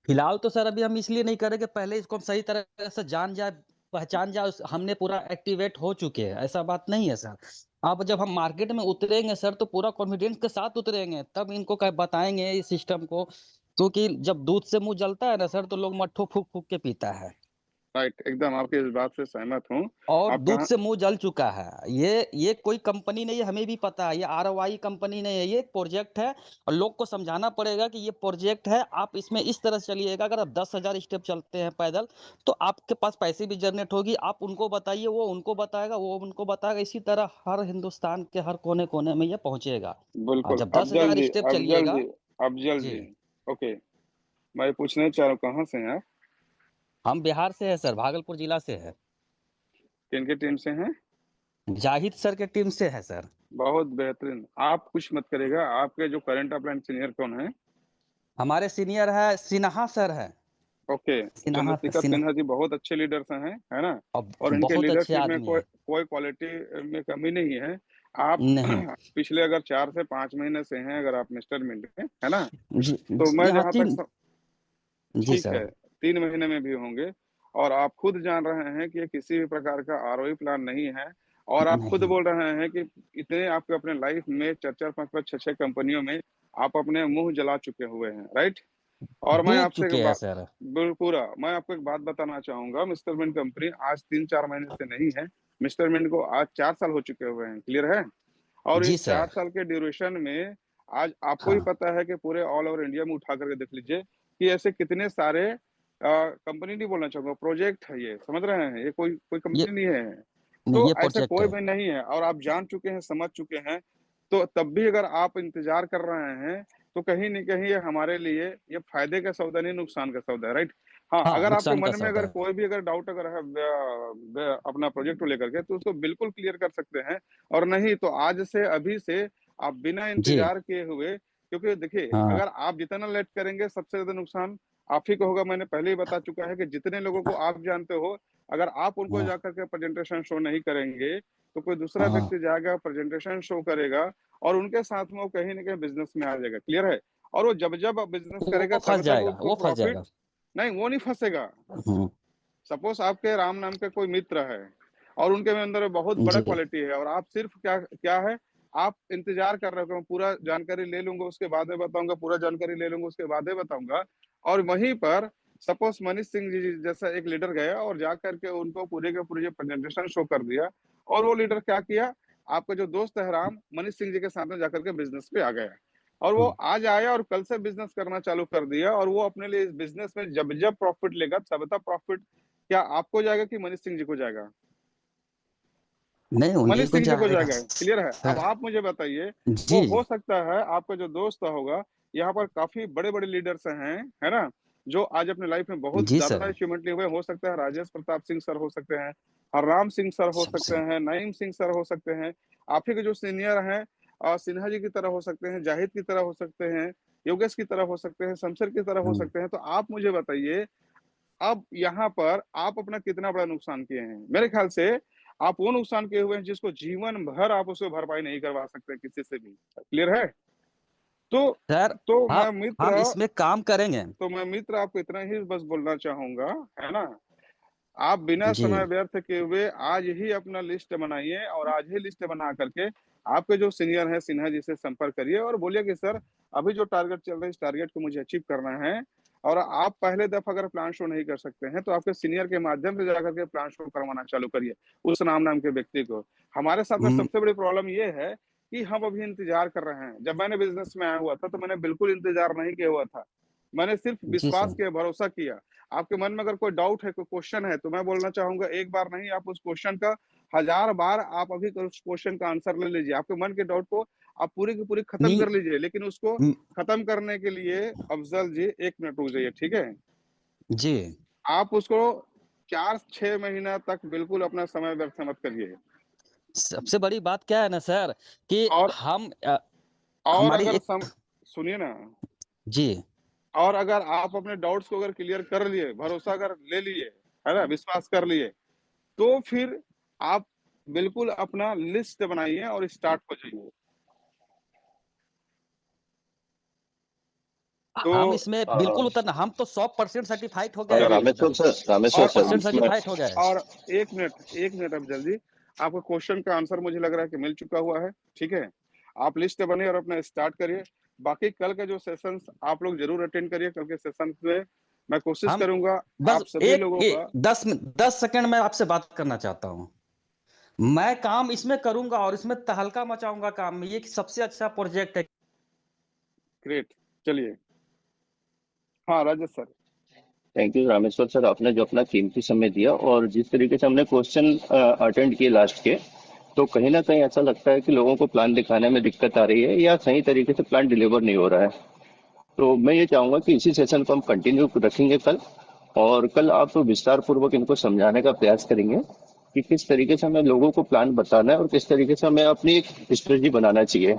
फिलहाल तो सर अभी हम इसलिए नहीं कर रहे कि पहले इसको हम सही तरह से जान जाए, पहचान जाए, हमने पूरा एक्टिवेट हो चुके हैं, ऐसा बात नहीं है सर। अब जब हम मार्केट में उतरेंगे सर, तो पूरा कॉन्फिडेंस के साथ उतरेंगे, तब इनको बताएंगे इस सिस्टम को। क्योंकि जब दूध से मुंह जलता है ना सर, तो लोग मट्ठू फूक फूक के पीता है। राइट, एकदम आपकी इस बात से सहमत हूँ। और आप दूध कहाँ से मुंह जल चुका है। ये कोई कंपनी नहीं है, हमें भी पता है, ये आरओआई कंपनी नहीं है, ये एक प्रोजेक्ट है और लोग को समझाना पड़ेगा कि ये प्रोजेक्ट है, आप इसमें इस तरह से चलिएगा। अगर आप 10,000 स्टेप चलते हैं पैदल तो आपके पास पैसे भी जनरेट होगी, आप उनको बताइए, वो उनको बताएगा, वो उनको बताएगा, इसी तरह हर हिंदुस्तान के हर कोने कोने में ये पहुंचेगा। और बिल्कुल, जब अफ़ज़ल 10,000 जी, स्टेप अफ़ज़ल चलिएगा। जी, अफ़ज़ल जी, जी, ओके, मैं पूछना चाह रहा हूँ कहाँ से हैं आप? हम बिहार से है सर, भागलपुर जिला से है। किनके टीम से हैं? जाहिद सर के टीम से है सर। बहुत बेहतरीन। आप कुछ मत करिएगा, आपके जो करंट अफेयर सीनियर कौन है? हमारे सीनियर है सिन्हा सर है। ओके, सिन्हा चंद्रशेखर सिन्हा सिन्हा जी बहुत अच्छे लीडर्स हैं, है ना? अब और इनके बहुत अच्छे लीडरशिप में आदमी कोई है। कोई क्वालिटी में कमी नहीं है। आप नहीं। पिछले अगर 4 से 5 महीने से हैं अगर आप मिस्टर मिंट में, है ना? जी, तो मैं यहाँ जहाँ तक 3। जी ठीक सर। है, 3 महीने में भी होंगे और आप खुद जान रहे हैं कि ये किसी भी प्रकार का आरओई प्लान नहीं है और आप खुद नहीं, बोल रहे हैं कि इतने आपके अपने लाइफ में 4-4, 5-5, 6-6 कंपनियों में आप अपने मुँह जला चुके हुए हैं, राइट? और मैं डूब आपसे एक चुके हैं बात सर। पूरा मैं आपको एक बात बताना चाहूँगा, मिस्टर मिंट कंपनी आज 3-4 महीने से नहीं है, मिस्टर मिंट को आज 4 साल हो चुके हुए हैं, क्लियर है? और जी इस 4 सर। साल के ड्यूरेशन में आज आपको ही हाँ। पता है कि पूरे ऑल ओवर इंडिया में उठा करके देख लीजिए कि ऐसे कितने सारे कंपनी नहीं बोलना चाहूँगा, प्रोजेक्ट है ये, समझ रहे हैं? ये कोई कोई ये कंपनी नहीं है। नहीं, तो ये ऐसा प्रोजेक्ट कोई है। भी नहीं है और आप जान चुके हैं, समझ चुके हैं, तो तब भी अगर आप इंतज़ार कर रहे हैं, तो कहीं न कहीं ये हमारे लिए ये फ़ायदे का सौदा नहीं, नुकसान का सौदा है, राइट? हाँ, हाँ, अगर आपके नुकसान का मन में सौदा अगर है। कोई भी अगर डाउट अगर है अपना प्रोजेक्ट को लेकर के, तो उसको बिल्कुल क्लियर कर सकते हैं और नहीं तो आज से, अभी से आप बिना जी। इंतज़ार किए हुए क्योंकि देखिए, हाँ। अगर आप जितना लेट करेंगे, सबसे ज़्यादा नुकसान आप ही को होगा। मैंने पहले ही बता चुका है कि जितने लोगों को आप जानते हो, अगर आप उनको हाँ। जाकर के प्रेजेंटेशन शो नहीं करेंगे, तो कोई दूसरा हाँ। व्यक्ति जाएगा, प्रेजेंटेशन शो करेगा और उनके साथ में वो कहीं न कहीं बिज़नेस में आ जाएगा, क्लियर है? और वो जब-जब बिज़नेस करेगा, वो फंस तब-तब जाएगा, उसको वो फंस प्रॉफ़िट जाएगा। नहीं, वो नहीं फँसेगा। हुँ। सपोज़ आपके राम नाम का कोई मित्र है और उनके में अंदर बहुत बड़ा जी। क्वालिटी है और आप सिर्फ़ क्या क्या है, आप इंतज़ार कर रहे हो कि मैं पूरा जानकारी ले लूँगा, उसके बाद में बताऊँगा, पूरा जानकारी ले लूँगा, उसके बाद में बताऊँगा और वहीं पर सपोज़ मनीष सिंह जी जैसा एक लीडर गया और जा कर के उनको पूरे के पूरे प्रेजेंटेशन शो कर दिया और वो लीडर क्या किया, आपका जो दोस्त है राम, मनीष सिंह जी के साथ में जाकर के बिज़नेस पे आ गया और वो हुँ। आज आया और कल से बिज़नेस करना चालू कर दिया और वो अपने लिए इस बिज़नेस में जब-जब प्रॉफ़िट लेगा, तब-तब प्रॉफ़िट क्या आपको जाएगा कि मनीष सिंह जी को जाएगा? नहीं, उन्हीं मनीष को सिंह जी को जाएगा जाएगा, क्लियर है? अब सर। आप मुझे बताइए, वो जी। हो सकता है आपका जो दोस्त होगा, यहाँ पर काफ़ी बड़े-बड़े लीडर्स हैं, है ना? जो आज अपनी लाइफ़ में बहुत जी ज़्यादा सर। अचीवमेंट लिए हुए, हो सकता है राजेश प्रताप सिंह सर हो सकते हैं, हरराम सिंह सर हो सकते सबसे हैं, नईम सिंह सर हो सकते हैं, आप ही के जो सीनियर हैं सिन्हा जी की तरह हो सकते हैं, जाहिद की तरह हो सकते हैं, योगेश की तरह हो सकते हैं, शमशेर की तरह हो हुँ। सकते हैं। तो आप मुझे बताइए अब यहाँ पर आप अपना कितना बड़ा नुकसान किए हैं? मेरे ख़्याल से आप वो नुकसान किए हुए हैं जिसको जीवन भर आप उसको भरपाई नहीं करवा सकते किसी से भी, क्लियर है? तो सर, तो हाँ, मैं हम मित्र इसमें काम करेंगे। आपको इतना ही बस बोलना चाहूँगा, है ना? आप बिना जी। समय व्यर्थ किए हुए आज ही अपना लिस्ट बनाइए और आज ही लिस्ट बना करके आपके जो सीनियर हैं सिन्हा जी से संपर्क करिए और बोलिए कि सर अभी जो टारगेट चल रहा है इस टारगेट को मुझे अचीव करना है और आप पहले दफ़ा अगर प्लान शो नहीं कर सकते हैं तो आपके सीनियर के माध्यम से जाकर के प्लान शो करवाना चालू करिए उस नाम के व्यक्ति को। हमारे साथ में हुँ। सबसे बड़ी प्रॉब्लम ये है कि हम अभी इंतज़ार कर रहे हैं। जब मैंने बिज़नेस में आया हुआ था तो मैंने बिल्कुल इंतज़ार नहीं किया हुआ था। मैंने सिर्फ़ जी विश्वास सर। किया, भरोसा किया। आपके मन में अगर कोई डाउट है, कोई क्वेश्चन है, तो मैं बोलना चाहूँगा एक बार नहीं आप उस क्वेश्चन का 1000 बार आप अभी उस क्वेश्चन का आंसर ले लीजिए। आपके मन के डाउट को आप पूरी की पूरी खत्म नहीं। कर लीजिए, लेकिन उसको हुँ। खत्म करने के लिए अफ़ज़ल जी 1 मिनट रुक जाइए, ठीक है? जी। आप उसको 4-6 महीना तक बिल्कुल अपना समय व्यर्थ मत करिए। सबसे बड़ी बात क्या है ना सर कि और हम और हमारी अगर एक। सुनिए ना जी। और अगर आप अपने डाउट्स को अगर क्लियर कर लिए, भरोसा अगर ले लिए, है ना? विश्वास कर लिए तो फिर आप बिल्कुल अपना लिस्ट बनाइए और स्टार्ट हो जाइए। तो हम इसमें बिल्कुल uh, उतरना, हम तो 100% सर्टिफाइड हो गए हैं चलिए Rameswar सर। sir, Rameswar और 100% sir, इसमें सर्टिफाइड हो गए हैं। और 1 मिनट अफ़ज़ल आपका क्वेश्चन का आंसर मुझे लग रहा है कि मिल चुका हुआ है, ठीक है? आप लिस्ट बनिए और अपना स्टार्ट करिए। बाकी कल के जो सेशंस आप लोग ज़रूर अटेंड करिए, कल के सेशंस में मैं कोशिश हम करूंगा आप बस सभी लोगों का 10 सेकंड में आपसे बात करना चाहता हूँ। मैं काम इसमें करूंगा और इसमें तहलका मचाऊंगा काम में, ये सबसे अच्छा प्रोजेक्ट है। ग्रेट, चलिए। हाँ Rajesh sir. Thank you Rameshwar sir, आपने जो अपना कीमती समय दिया और जिस तरीके से हमने क्वेश्चन अटेंड किए लास्ट के, तो कहीं ना कहीं ऐसा लगता है कि लोगों को प्लान दिखाने में दिक्कत आ रही है या सही तरीके से प्लान डिलीवर नहीं हो रहा है। तो मैं ये चाहूंगा कि इसी सेशन को हम कंटिन्यू रखेंगे कल, और कल आप विस्तार पूर्वक इनको समझाने का प्रयास करेंगे कि किस तरीके से हमें लोगों को प्लान बताना है और किस तरीके से हमें अपनी एक स्ट्रेटजी बनाना चाहिए।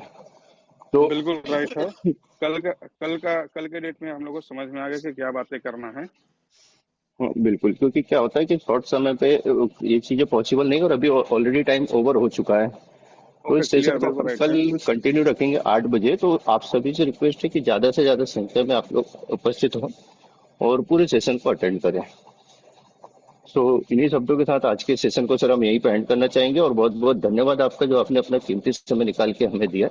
तो बिल्कुल राइट है। कल के डेट में हम लोग को समझ में आ गया कि क्या बातें करना है। हाँ, बिल्कुल, क्योंकि क्या होता है कि शॉर्ट समय पे ये चीजें पॉसिबल नहीं, और अभी ऑलरेडी टाइम ओवर हो चुका है। तो ओके, इस सेशन क्लियर, को बिल्कुल हम राइट है। कल कंटिन्यू रखेंगे 8 बजे। तो आप सभी से रिक्वेस्ट है कि ज्यादा से ज्यादा संख्या में आप लोग उपस्थित हों और पूरे सेशन को अटेंड करें। सो इन्हीं शब्दों के साथ आज के सेशन को सर हम यहीं पे एंड करना चाहेंगे, और बहुत बहुत धन्यवाद आपका जो आपने अपना कीमती समय निकाल के हमें दिया।